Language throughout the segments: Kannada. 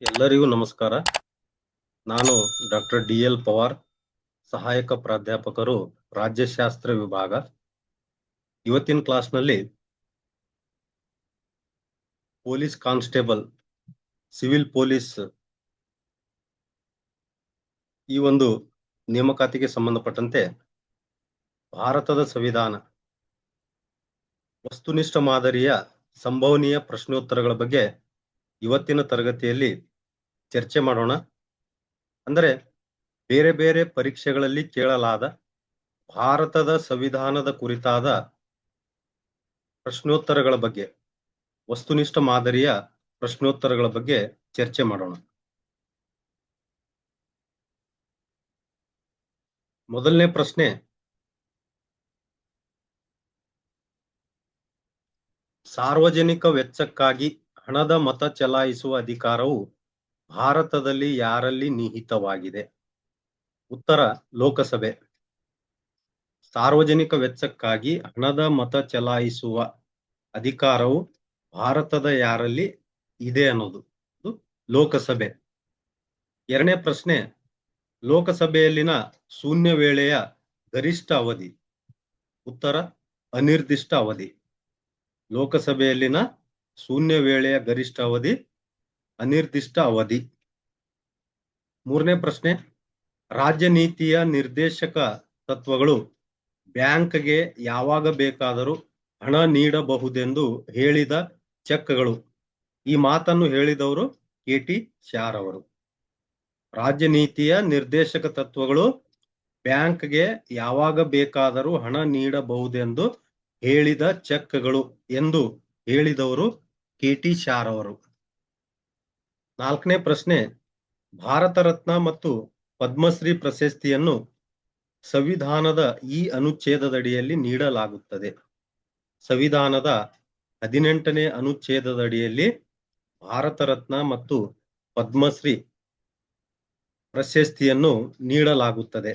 ಎಲ್ಲರಿಗೂ ನಮಸ್ಕಾರ. ನಾನು ಡಾಕ್ಟರ್ ಡಿ.ಎಲ್. ಪವಾರ್, ಸಹಾಯಕ ಪ್ರಾಧ್ಯಾಪಕರು, ರಾಜ್ಯಶಾಸ್ತ್ರ ವಿಭಾಗ. ಇವತ್ತಿನ ಕ್ಲಾಸ್ನಲ್ಲಿ ಪೊಲೀಸ್ ಕಾನ್ಸ್ಟೇಬಲ್, ಸಿವಿಲ್ ಪೊಲೀಸ್ ಈ ಒಂದು ನೇಮಕಾತಿಗೆ ಸಂಬಂಧಪಟ್ಟಂತೆ ಭಾರತದ ಸಂವಿಧಾನ, ವಸ್ತುನಿಷ್ಠ ಮಾದರಿಯ ಸಂಭವನೀಯ ಪ್ರಶ್ನೋತ್ತರಗಳ ಬಗ್ಗೆ ಇವತ್ತಿನ ತರಗತಿಯಲ್ಲಿ ಚರ್ಚೆ ಮಾಡೋಣ. ಅಂದರೆ ಬೇರೆ ಬೇರೆ ಪರೀಕ್ಷೆಗಳಲ್ಲಿ ಕೇಳಲಾದ ಭಾರತದ ಸಂವಿಧಾನದ ಕುರಿತಾದ ಪ್ರಶ್ನೋತ್ತರಗಳ ಬಗ್ಗೆ, ವಸ್ತುನಿಷ್ಠ ಮಾದರಿಯ ಪ್ರಶ್ನೋತ್ತರಗಳ ಬಗ್ಗೆ ಚರ್ಚೆ ಮಾಡೋಣ. ಮೊದಲನೇ ಪ್ರಶ್ನೆ, ಸಾರ್ವಜನಿಕ ವೆಚ್ಚಕ್ಕಾಗಿ ಹಣದ ಮತ ಚಲಾಯಿಸುವ ಅಧಿಕಾರವು ಭಾರತದಲ್ಲಿ ಯಾರಲ್ಲಿ ನಿಹಿತವಾಗಿದೆ? ಉತ್ತರ ಲೋಕಸಭೆ. ಸಾರ್ವಜನಿಕ ವೆಚ್ಚಕ್ಕಾಗಿ ಹಣದ ಮತ ಚಲಾಯಿಸುವ ಅಧಿಕಾರವು ಭಾರತದ ಯಾರಲ್ಲಿ ಇದೆ ಅನ್ನೋದು ಲೋಕಸಭೆ. ಎರಡನೇ ಪ್ರಶ್ನೆ, ಲೋಕಸಭೆಯಲ್ಲಿನ ಶೂನ್ಯ ವೇಳೆಯ ಗರಿಷ್ಠ ಅವಧಿ? ಉತ್ತರ ಅನಿರ್ದಿಷ್ಟ ಅವಧಿ. ಲೋಕಸಭೆಯಲ್ಲಿನ ಶೂನ್ಯ ವೇಳೆಯ ಗರಿಷ್ಠ ಅವಧಿ ಅನಿರ್ದಿಷ್ಟ ಅವಧಿ. ಮೂರನೇ ಪ್ರಶ್ನೆ, ರಾಜ್ಯ ನೀತಿಯ ನಿರ್ದೇಶಕ ತತ್ವಗಳು ಬ್ಯಾಂಕ್ಗೆ ಯಾವಾಗ ಬೇಕಾದರೂ ಹಣ ನೀಡಬಹುದೆಂದು ಹೇಳಿದ ಚೆಕ್ಗಳು. ಈ ಮಾತನ್ನು ಹೇಳಿದವರು ಕೆ.ಟಿ. ಶ್ಯಾರ್ ಅವರು. ರಾಜ್ಯ ನೀತಿಯ ನಿರ್ದೇಶಕ ತತ್ವಗಳು ಬ್ಯಾಂಕ್ಗೆ ಯಾವಾಗ ಬೇಕಾದರೂ ಹಣ ನೀಡಬಹುದೆಂದು ಹೇಳಿದ ಚೆಕ್ಗಳು ಎಂದು ಹೇಳಿದವರು ಕೆ.ಟಿ. ಶ್ಯಾರ್ ಅವರು. ನಾಲ್ಕನೇ ಪ್ರಶ್ನೆ, ಭಾರತ ರತ್ನ ಮತ್ತು ಪದ್ಮಶ್ರೀ ಪ್ರಶಸ್ತಿಯನ್ನು ಸಂವಿಧಾನದ ಈ ಅನುಚ್ಛೇದದಡಿಯಲ್ಲಿ ನೀಡಲಾಗುತ್ತದೆ? ಸಂವಿಧಾನದ 18ನೇ ಅನುಚ್ಛೇದದಡಿಯಲ್ಲಿ ಭಾರತ ರತ್ನ ಮತ್ತು ಪದ್ಮಶ್ರೀ ಪ್ರಶಸ್ತಿಯನ್ನು ನೀಡಲಾಗುತ್ತದೆ.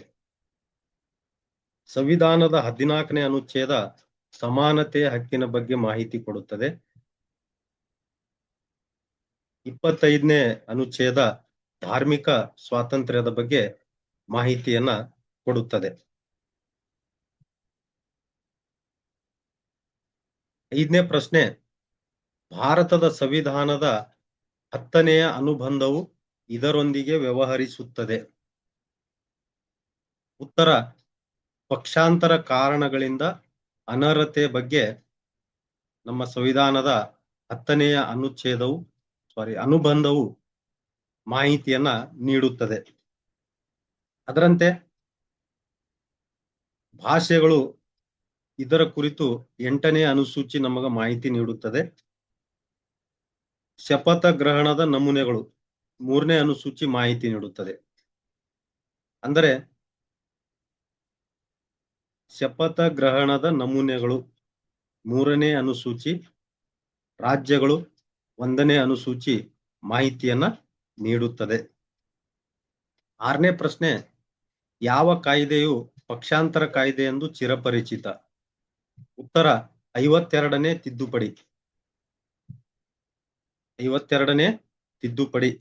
ಸಂವಿಧಾನದ 14ನೇ ಅನುಚ್ಛೇದ ಸಮಾನತೆಯ ಹಕ್ಕಿನ ಬಗ್ಗೆ ಮಾಹಿತಿ ಕೊಡುತ್ತದೆ. 25ನೇ ಅನುಚ್ಛೇದ ಧಾರ್ಮಿಕ ಸ್ವಾತಂತ್ರ್ಯದ ಬಗ್ಗೆ ಮಾಹಿತಿಯನ್ನ ಕೊಡುತ್ತದೆ. 5ನೇ ಪ್ರಶ್ನೆ, ಭಾರತದ ಸಂವಿಧಾನದ 10ನೆಯ ಅನುಬಂಧವು ಇದರೊಂದಿಗೆ ವ್ಯವಹರಿಸುತ್ತದೆ? ಉತ್ತರ ಪಕ್ಷಾಂತರ ಕಾರಣಗಳಿಂದ ಅನರ್ಹತೆ ಬಗ್ಗೆ ನಮ್ಮ ಸಂವಿಧಾನದ 10ನೆಯ ಅನುಬಂಧವು ಮಾಹಿತಿಯನ್ನ ನೀಡುತ್ತದೆ. ಅದರಂತೆ ಭಾಷೆಗಳು ಇದರ ಕುರಿತು 8ನೇ ಅನುಸೂಚಿ ನಮಗೆ ಮಾಹಿತಿ ನೀಡುತ್ತದೆ. ಶಪಥ ಗ್ರಹಣದ ನಮೂನೆಗಳು 3ನೇ ಅನುಸೂಚಿ ಮಾಹಿತಿ ನೀಡುತ್ತದೆ. ಅಂದರೆ ಶಪಥ ಗ್ರಹಣದ ನಮೂನೆಗಳು 3ನೇ ಅನುಸೂಚಿ, ರಾಜ್ಯಗಳು 1ನೇ ಅನುಸೂಚಿ ಮಾಹಿತಿಯನ್ನ ನೀಡುತ್ತದೆ. 6ನೇ ಪ್ರಶ್ನೆ, ಯಾವ ಕಾಯ್ದೆಯು ಪಕ್ಷಾಂತರ ಕಾಯ್ದೆ ಎಂದು ಚಿರಪರಿಚಿತ? ಉತ್ತರ 52ನೇ ತಿದ್ದುಪಡಿ. 52ನೇ ತಿದ್ದುಪಡಿ.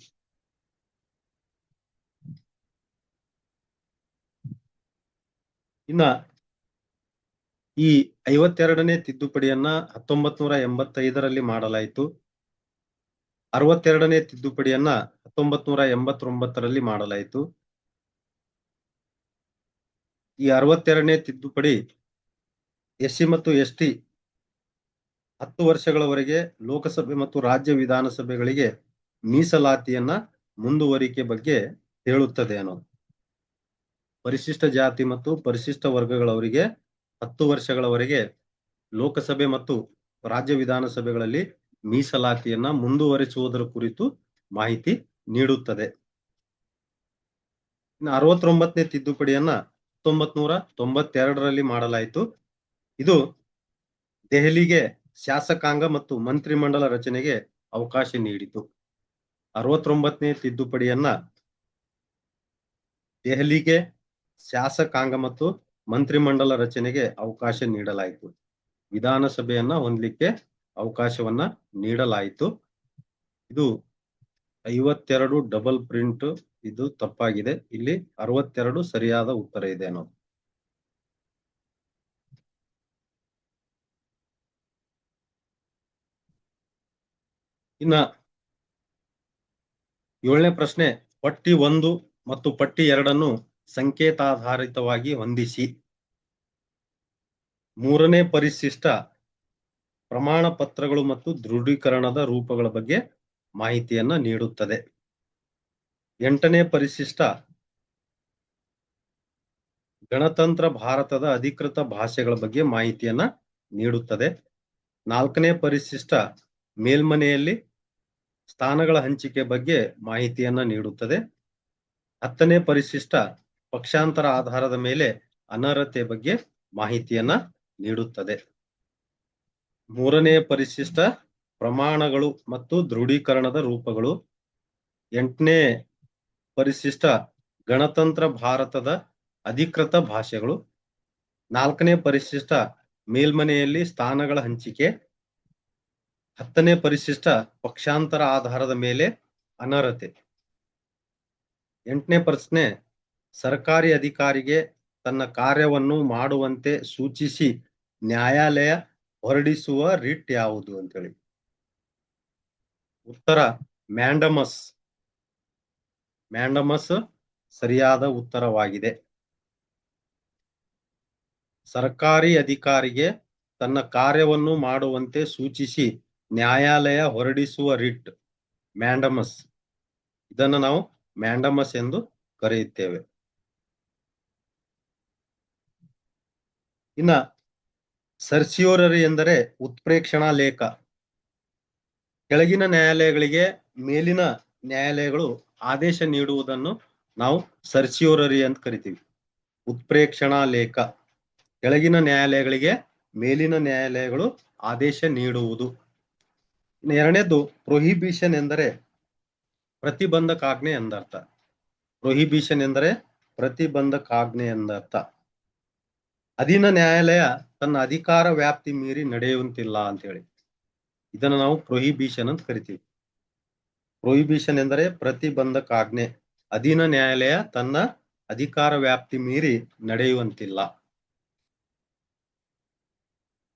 ಇನ್ನ ಈ 52ನೇ ತಿದ್ದುಪಡಿಯನ್ನ 1985ರಲ್ಲಿ ಮಾಡಲಾಯಿತು. 62ನೇ ತಿದ್ದುಪಡಿಯನ್ನ 1989ರಲ್ಲಿ ಮಾಡಲಾಯಿತು. ಈ 62ನೇ ತಿದ್ದುಪಡಿ ಎಸ್ಸಿ ಮತ್ತು ಎಸ್ಟಿ 10 ವರ್ಷಗಳವರೆಗೆ ಲೋಕಸಭೆ ಮತ್ತು ರಾಜ್ಯ ವಿಧಾನಸಭೆಗಳಿಗೆ ಮೀಸಲಾತಿಯನ್ನ ಮುಂದುವರಿಕೆ ಬಗ್ಗೆ ಹೇಳುತ್ತದೆ ಅನ್ನೋದು. ಪರಿಶಿಷ್ಟ ಜಾತಿ ಮತ್ತು ಪರಿಶಿಷ್ಟ ವರ್ಗಗಳವರಿಗೆ 10 ವರ್ಷಗಳವರೆಗೆ ಲೋಕಸಭೆ ಮತ್ತು ರಾಜ್ಯ ವಿಧಾನಸಭೆಗಳಲ್ಲಿ ಮೀಸಲಾತಿಯನ್ನ ಮುಂದುವರಿಸುವುದರ ಕುರಿತು ಮಾಹಿತಿ ನೀಡುತ್ತದೆ. 69ನೇ ತಿದ್ದುಪಡಿಯನ್ನ 1992ರಲ್ಲಿ ಮಾಡಲಾಯಿತು. ಇದು ದೆಹಲಿಗೆ ಶಾಸಕಾಂಗ ಮತ್ತು ಮಂತ್ರಿಮಂಡಲ ರಚನೆಗೆ ಅವಕಾಶ ನೀಡಿತು. 69ನೇ ತಿದ್ದುಪಡಿಯನ್ನ ದೆಹಲಿಗೆ ಶಾಸಕಾಂಗ ಮತ್ತು ಮಂತ್ರಿಮಂಡಲ ರಚನೆಗೆ ಅವಕಾಶ ನೀಡಲಾಯಿತು. ವಿಧಾನಸಭೆಯನ್ನ ಹೊಂದಲಿಕ್ಕೆ ಅವಕಾಶವನ್ನ ನೀಡಲಾಯಿತು. ಇದು 52 ಡಬಲ್ ಪ್ರಿಂಟ್, ಇದು ತಪ್ಪಾಗಿದೆ. ಇಲ್ಲಿ 62 ಸರಿಯಾದ ಉತ್ತರ ಇದೆ ಅನ್ನೋದು. ಇನ್ನ 7ನೇ ಪ್ರಶ್ನೆ, ಪಟ್ಟಿ 1 ಮತ್ತು ಪಟ್ಟಿ 2 ಸಂಕೇತಾಧಾರಿತವಾಗಿ ಹೊಂದಿಸಿ. 3ನೇ ಪರಿಶಿಷ್ಟ ಪ್ರಮಾಣ ಪತ್ರಗಳು ಮತ್ತು ದೃಢೀಕರಣದ ರೂಪಗಳ ಬಗ್ಗೆ ಮಾಹಿತಿಯನ್ನ ನೀಡುತ್ತದೆ. 8ನೇ ಪರಿಶಿಷ್ಟ ಗಣತಂತ್ರ ಭಾರತದ ಅಧಿಕೃತ ಭಾಷೆಗಳ ಬಗ್ಗೆ ಮಾಹಿತಿಯನ್ನ ನೀಡುತ್ತದೆ. 4ನೇ ಪರಿಶಿಷ್ಟ ಮೇಲ್ಮನೆಯಲ್ಲಿ ಸ್ಥಾನಗಳ ಹಂಚಿಕೆ ಬಗ್ಗೆ ಮಾಹಿತಿಯನ್ನ ನೀಡುತ್ತದೆ. 10ನೇ ಪರಿಶಿಷ್ಟ ಪಕ್ಷಾಂತರ ಆಧಾರದ ಮೇಲೆ ಅನರ್ಹತೆ ಬಗ್ಗೆ ಮಾಹಿತಿಯನ್ನ ನೀಡುತ್ತದೆ. 3ನೇ ಪರಿಶಿಷ್ಟ ಪ್ರಮಾಣಗಳು ಮತ್ತು ದೃಢೀಕರಣದ ರೂಪಗಳು. 8ನೇ ಪರಿಶಿಷ್ಟ ಗಣತಂತ್ರ ಭಾರತದ ಅಧಿಕೃತ ಭಾಷೆಗಳು. 4ನೇ ಪರಿಶಿಷ್ಟ ಮೇಲ್ಮನೆಯಲ್ಲಿ ಸ್ಥಾನಗಳ ಹಂಚಿಕೆ. 10ನೇ ಪರಿಶಿಷ್ಟ ಪಕ್ಷಾಂತರ ಆಧಾರದ ಮೇಲೆ ಅನರ್ಹತೆ. 8ನೇ ಪ್ರಶ್ನೆ, ಸರ್ಕಾರಿ ಅಧಿಕಾರಿಗೆ ತನ್ನ ಕಾರ್ಯವನ್ನು ಮಾಡುವಂತೆ ಸೂಚಿಸಿ ನ್ಯಾಯಾಲಯ ಹೊರಡಿಸುವ ರಿಟ್ ಯಾವುದು ಅಂತೇಳಿ. ಉತ್ತರ ಮ್ಯಾಂಡಮಸ್. ಮ್ಯಾಂಡಮಸ್ ಸರಿಯಾದ ಉತ್ತರವಾಗಿದೆ. ಸರ್ಕಾರಿ ಅಧಿಕಾರಿಗೆ ತನ್ನ ಕಾರ್ಯವನ್ನು ಮಾಡುವಂತೆ ಸೂಚಿಸಿ ನ್ಯಾಯಾಲಯ ಹೊರಡಿಸುವ ರಿಟ್ ಮ್ಯಾಂಡಮಸ್. ಇದನ್ನು ನಾವು ಮ್ಯಾಂಡಮಸ್ ಎಂದು ಕರೆಯುತ್ತೇವೆ. ಇನ್ನ ಸರ್ಸಿಯೋರರಿ ಎಂದರೆ ಉತ್ಪ್ರೇಕ್ಷಣಾ ಲೇಖ. ಕೆಳಗಿನ ನ್ಯಾಯಾಲಯಗಳಿಗೆ ಮೇಲಿನ ನ್ಯಾಯಾಲಯಗಳು ಆದೇಶ ನೀಡುವುದನ್ನು ನಾವು ಸರ್ಸಿಯೋರರಿ ಅಂತ ಕರಿತೀವಿ. ಉತ್ಪ್ರೇಕ್ಷಣಾ ಲೇಖ. ಕೆಳಗಿನ ನ್ಯಾಯಾಲಯಗಳಿಗೆ ಮೇಲಿನ ನ್ಯಾಯಾಲಯಗಳು ಆದೇಶ ನೀಡುವುದು. ಇನ್ನು 2ನೇದು ಪ್ರೊಹಿಬಿಷನ್ ಎಂದರೆ ಪ್ರತಿಬಂಧಕಾಜ್ಞೆ ಎಂದರ್ಥ. ಪ್ರೊಹಿಬಿಷನ್ ಎಂದರೆ ಪ್ರತಿಬಂಧಕಾಜ್ಞೆ ಎಂದರ್ಥ. ಅಧೀನ ನ್ಯಾಯಾಲಯ ತನ್ನ ಅಧಿಕಾರ ವ್ಯಾಪ್ತಿ ಮೀರಿ ನಡೆಯುವಂತಿಲ್ಲ ಅಂತ ಹೇಳಿ ಇದನ್ನು ನಾವು ಪ್ರೊಹಿಬಿಷನ್ ಅಂತ ಕರಿತೀವಿ. ಪ್ರೊಹಿಬಿಷನ್ ಎಂದರೆ ಪ್ರತಿಬಂಧಕಾಜ್ಞೆ. ಅಧೀನ ನ್ಯಾಯಾಲಯ ತನ್ನ ಅಧಿಕಾರ ವ್ಯಾಪ್ತಿ ಮೀರಿ ನಡೆಯುವಂತಿಲ್ಲ.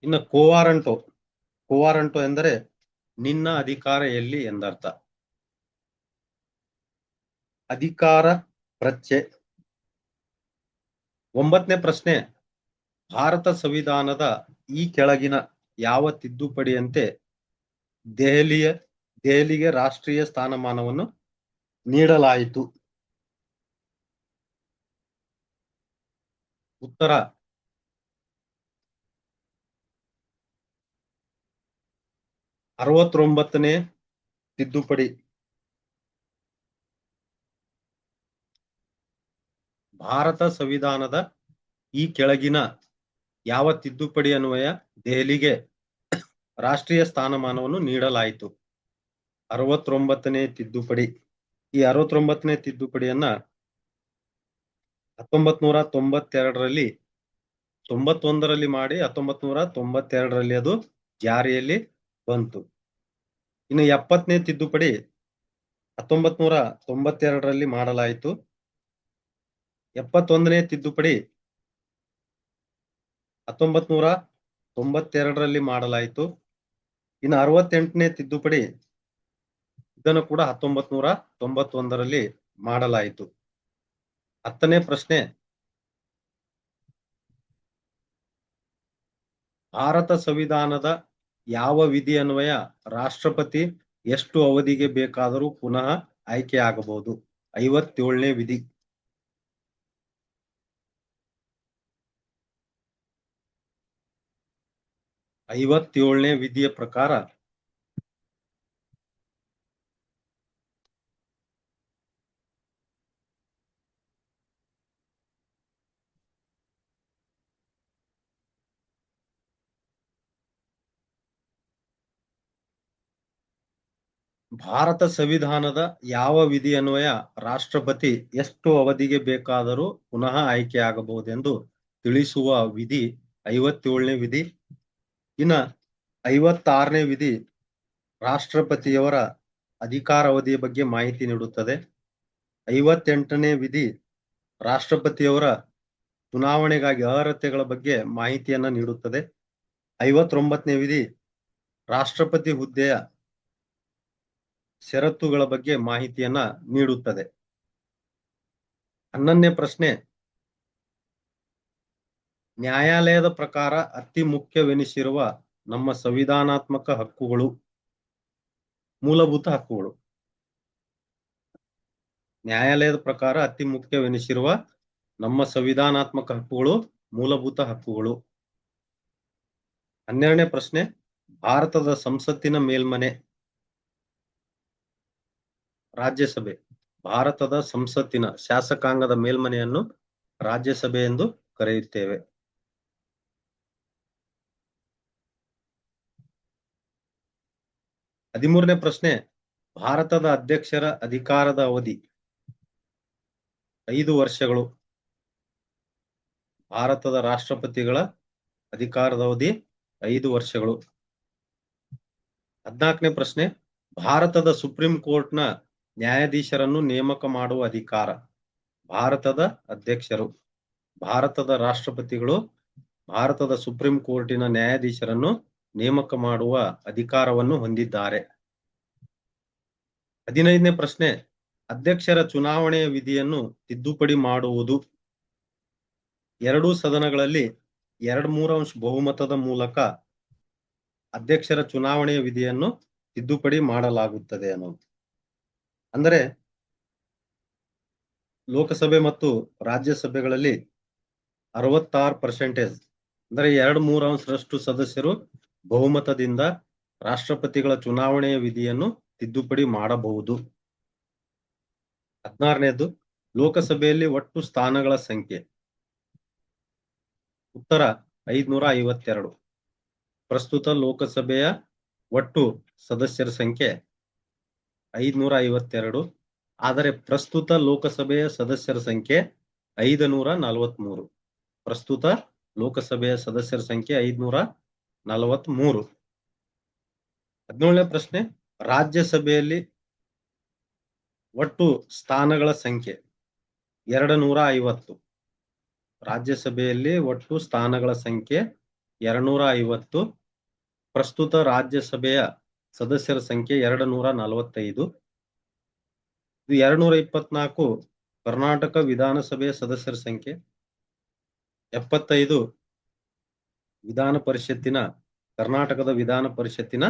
ಇನ್ನು ಕೋವಾರಂಟೋ. ಕೋವಾರಂಟೋ ಎಂದರೆ ನಿನ್ನ ಅಧಿಕಾರ ಎಲ್ಲಿ ಎಂದರ್ಥ. ಅಧಿಕಾರ ಪ್ರಚ್ಛೆ. 9ನೇ ಪ್ರಶ್ನೆ, ಭಾರತ ಸಂವಿಧಾನದ ಈ ಕೆಳಗಿನ ಯಾವ ತಿದ್ದುಪಡಿಯಂತೆ ದೆಹಲಿಗೆ ರಾಷ್ಟ್ರೀಯ ಸ್ಥಾನಮಾನವನ್ನು ನೀಡಲಾಯಿತು? ಉತ್ತರ 69ನೇ ತಿದ್ದುಪಡಿ. ಭಾರತ ಸಂವಿಧಾನದ ಈ ಕೆಳಗಿನ ಯಾವ ತಿದ್ದುಪಡಿ ಅನ್ವಯ ದೆಹಲಿಗೆ ರಾಷ್ಟ್ರೀಯ ಸ್ಥಾನಮಾನವನ್ನು ನೀಡಲಾಯಿತು? 69ನೇ ತಿದ್ದುಪಡಿ. ಈ 69ನೇ ತಿದ್ದುಪಡಿಯನ್ನ 1992ರಲ್ಲಿ 91ರಲ್ಲಿ ಮಾಡಿ 1992ರಲ್ಲಿ ಅದು ಜಾರಿಯಲ್ಲಿ ಬಂತು. ಇನ್ನು 70ನೇ ತಿದ್ದುಪಡಿ 1992ರಲ್ಲಿ ಮಾಡಲಾಯಿತು. 71ನೇ ತಿದ್ದುಪಡಿ 1992ರಲ್ಲಿ ಮಾಡಲಾಯಿತು. ಇನ್ನು 68ನೇ ತಿದ್ದುಪಡಿ ಇದನ್ನು ಕೂಡ 1991ರಲ್ಲಿ ಮಾಡಲಾಯಿತು. 10ನೇ ಪ್ರಶ್ನೆ, ಭಾರತ ಸಂವಿಧಾನದ ಯಾವ ವಿಧಿ ಅನ್ವಯ ರಾಷ್ಟ್ರಪತಿ ಎಷ್ಟು ಅವಧಿಗೆ ಬೇಕಾದರೂ ಪುನಃ ಆಯ್ಕೆಯಾಗಬಹುದು? 57ನೇ ವಿಧಿ. ಐವತ್ತೇಳನೇ ವಿಧಿಯ ಪ್ರಕಾರ ಭಾರತ ಸಂವಿಧಾನದ ಯಾವ ವಿಧಿ ಅನ್ವಯ ರಾಷ್ಟ್ರಪತಿ ಎಷ್ಟು ಅವಧಿಗೆ ಬೇಕಾದರೂ ಪುನಃ ಆಯ್ಕೆಯಾಗಬಹುದೆಂದು ತಿಳಿಸುವ ವಿಧಿ 57ನೇ ವಿಧಿ. ಇನ್ನ 56ನೇ ವಿಧಿ ರಾಷ್ಟ್ರಪತಿಯವರ ಅಧಿಕಾರಾವಧಿಯ ಬಗ್ಗೆ ಮಾಹಿತಿ ನೀಡುತ್ತದೆ. 58ನೇ ವಿಧಿ ರಾಷ್ಟ್ರಪತಿಯವರ ಚುನಾವಣೆಗಾಗಿ ಅರ್ಹತೆಗಳ ಬಗ್ಗೆ ಮಾಹಿತಿಯನ್ನ ನೀಡುತ್ತದೆ. 59ನೇ ವಿಧಿ ರಾಷ್ಟ್ರಪತಿ ಹುದ್ದೆಯ ಷರತ್ತುಗಳ ಬಗ್ಗೆ ಮಾಹಿತಿಯನ್ನ ನೀಡುತ್ತದೆ. 11ನೇ ಪ್ರಶ್ನೆ, ನ್ಯಾಯಾಲಯದ ಪ್ರಕಾರ ಅತಿ ಮುಖ್ಯವೆನಿಸಿರುವ ನಮ್ಮ ಸಂವಿಧಾನಾತ್ಮಕ ಹಕ್ಕುಗಳು, ಮೂಲಭೂತ ಹಕ್ಕುಗಳು. ನ್ಯಾಯಾಲಯದ ಪ್ರಕಾರ ಅತಿ ಮುಖ್ಯವೆನಿಸಿರುವ ನಮ್ಮ ಸಂವಿಧಾನಾತ್ಮಕ ಹಕ್ಕುಗಳು, ಮೂಲಭೂತ ಹಕ್ಕುಗಳು. 12ನೇ ಪ್ರಶ್ನೆ, ಭಾರತದ ಸಂಸತ್ತಿನ ಮೇಲ್ಮನೆ ರಾಜ್ಯಸಭೆ. ಭಾರತದ ಸಂಸತ್ತಿನ ಶಾಸಕಾಂಗದ ಮೇಲ್ಮನೆಯನ್ನು ರಾಜ್ಯಸಭೆ ಎಂದು ಕರೆಯುತ್ತೇವೆ. 13ನೇ ಪ್ರಶ್ನೆ, ಭಾರತದ ಅಧ್ಯಕ್ಷರ ಅಧಿಕಾರದ ಅವಧಿ 5 ವರ್ಷಗಳು. ಭಾರತದ ರಾಷ್ಟ್ರಪತಿಗಳ ಅಧಿಕಾರದ ಅವಧಿ 5 ವರ್ಷಗಳು. 14ನೇ ಪ್ರಶ್ನೆ, ಭಾರತದ ಸುಪ್ರೀಂ ಕೋರ್ಟ್ನ ನ್ಯಾಯಾಧೀಶರನ್ನು ನೇಮಕ ಮಾಡುವ ಅಧಿಕಾರ ಭಾರತದ ಅಧ್ಯಕ್ಷರು. ಭಾರತದ ರಾಷ್ಟ್ರಪತಿಗಳು ಭಾರತದ ಸುಪ್ರೀಂ ಕೋರ್ಟಿನ ನ್ಯಾಯಾಧೀಶರನ್ನು ನೇಮಕ ಮಾಡುವ ಅಧಿಕಾರವನ್ನು ಹೊಂದಿದ್ದಾರೆ. 15ನೇ ಪ್ರಶ್ನೆ, ಅಧ್ಯಕ್ಷರ ಚುನಾವಣೆಯ ವಿಧಿಯನ್ನು ತಿದ್ದುಪಡಿ ಮಾಡುವುದು. ಎರಡೂ ಸದನಗಳಲ್ಲಿ 2/3 ಬಹುಮತದ ಮೂಲಕ ಅಧ್ಯಕ್ಷರ ಚುನಾವಣೆಯ ವಿಧಿಯನ್ನು ತಿದ್ದುಪಡಿ ಮಾಡಲಾಗುತ್ತದೆ ಅನ್ನೋದು. ಅಂದರೆ ಲೋಕಸಭೆ ಮತ್ತು ರಾಜ್ಯಸಭೆಗಳಲ್ಲಿ 66% ಅಂದರೆ 2/3 ಸದಸ್ಯರು ಬಹುಮತದಿಂದ ರಾಷ್ಟ್ರಪತಿಗಳ ಚುನಾವಣೆಯ ವಿಧಿಯನ್ನು ತಿದ್ದುಪಡಿ ಮಾಡಬಹುದು. 16ನೇದು, ಲೋಕಸಭೆಯಲ್ಲಿ ಒಟ್ಟು ಸ್ಥಾನಗಳ ಸಂಖ್ಯೆ. ಉತ್ತರ 552. ಪ್ರಸ್ತುತ ಲೋಕಸಭೆಯ ಒಟ್ಟು ಸದಸ್ಯರ ಸಂಖ್ಯೆ 552. ಆದರೆ ಪ್ರಸ್ತುತ ಲೋಕಸಭೆಯ ಸದಸ್ಯರ ಸಂಖ್ಯೆ 543. ಪ್ರಸ್ತುತ ಲೋಕಸಭೆಯ ಸದಸ್ಯರ ಸಂಖ್ಯೆ 543. 17ನೇ ಪ್ರಶ್ನೆ, ರಾಜ್ಯಸಭೆಯಲ್ಲಿ ಒಟ್ಟು ಸ್ಥಾನಗಳ ಸಂಖ್ಯೆ 250. ರಾಜ್ಯಸಭೆಯಲ್ಲಿ ಒಟ್ಟು ಸ್ಥಾನಗಳ ಸಂಖ್ಯೆ 250. ಪ್ರಸ್ತುತ ರಾಜ್ಯಸಭೆಯ ಸದಸ್ಯರ ಸಂಖ್ಯೆ 245. 224 ಕರ್ನಾಟಕ ವಿಧಾನಸಭೆಯ ಸದಸ್ಯರ ಸಂಖ್ಯೆ. 75 ವಿಧಾನ ಪರಿಷತ್ತಿನ ಕರ್ನಾಟಕದ ವಿಧಾನ ಪರಿಷತ್ತಿನ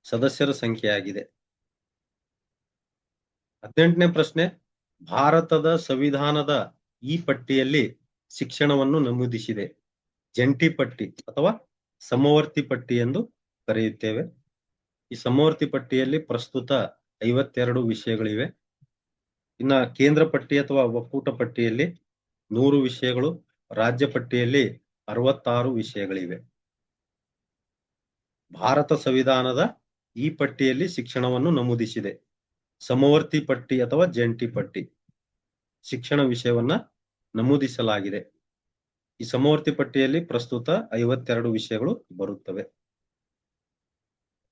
ಸದಸ್ಯರ ಸಂಖ್ಯೆಯಾಗಿದೆ. 18ನೇ ಪ್ರಶ್ನೆ, ಭಾರತದ ಸಂವಿಧಾನದ ಈ ಪಟ್ಟಿಯಲ್ಲಿ ಶಿಕ್ಷಣವನ್ನು ನಮೂದಿಸಿದೆ. ಜಂಟಿ ಪಟ್ಟಿ ಅಥವಾ ಸಮವರ್ತಿ ಪಟ್ಟಿ ಎಂದು ಕರೆಯುತ್ತೇವೆ. ಈ ಸಮವರ್ತಿ ಪಟ್ಟಿಯಲ್ಲಿ ಪ್ರಸ್ತುತ 52 ವಿಷಯಗಳಿವೆ. ಇನ್ನ ಕೇಂದ್ರ ಪಟ್ಟಿ ಅಥವಾ ಒಕ್ಕೂಟ ಪಟ್ಟಿಯಲ್ಲಿ 100 ವಿಷಯಗಳು, ರಾಜ್ಯ ಪಟ್ಟಿಯಲ್ಲಿ 66 ವಿಷಯಗಳಿವೆ. ಭಾರತ ಸಂವಿಧಾನದ ಈ ಪಟ್ಟಿಯಲ್ಲಿ ಶಿಕ್ಷಣವನ್ನು ನಮೂದಿಸಿದೆ. ಸಮವರ್ತಿ ಪಟ್ಟಿ ಅಥವಾ ಜಂಟಿ ಪಟ್ಟಿ ಶಿಕ್ಷಣ ವಿಷಯವನ್ನ ನಮೂದಿಸಲಾಗಿದೆ. ಈ ಸಮವರ್ತಿ ಪಟ್ಟಿಯಲ್ಲಿ ಪ್ರಸ್ತುತ 52 ವಿಷಯಗಳು ಬರುತ್ತವೆ.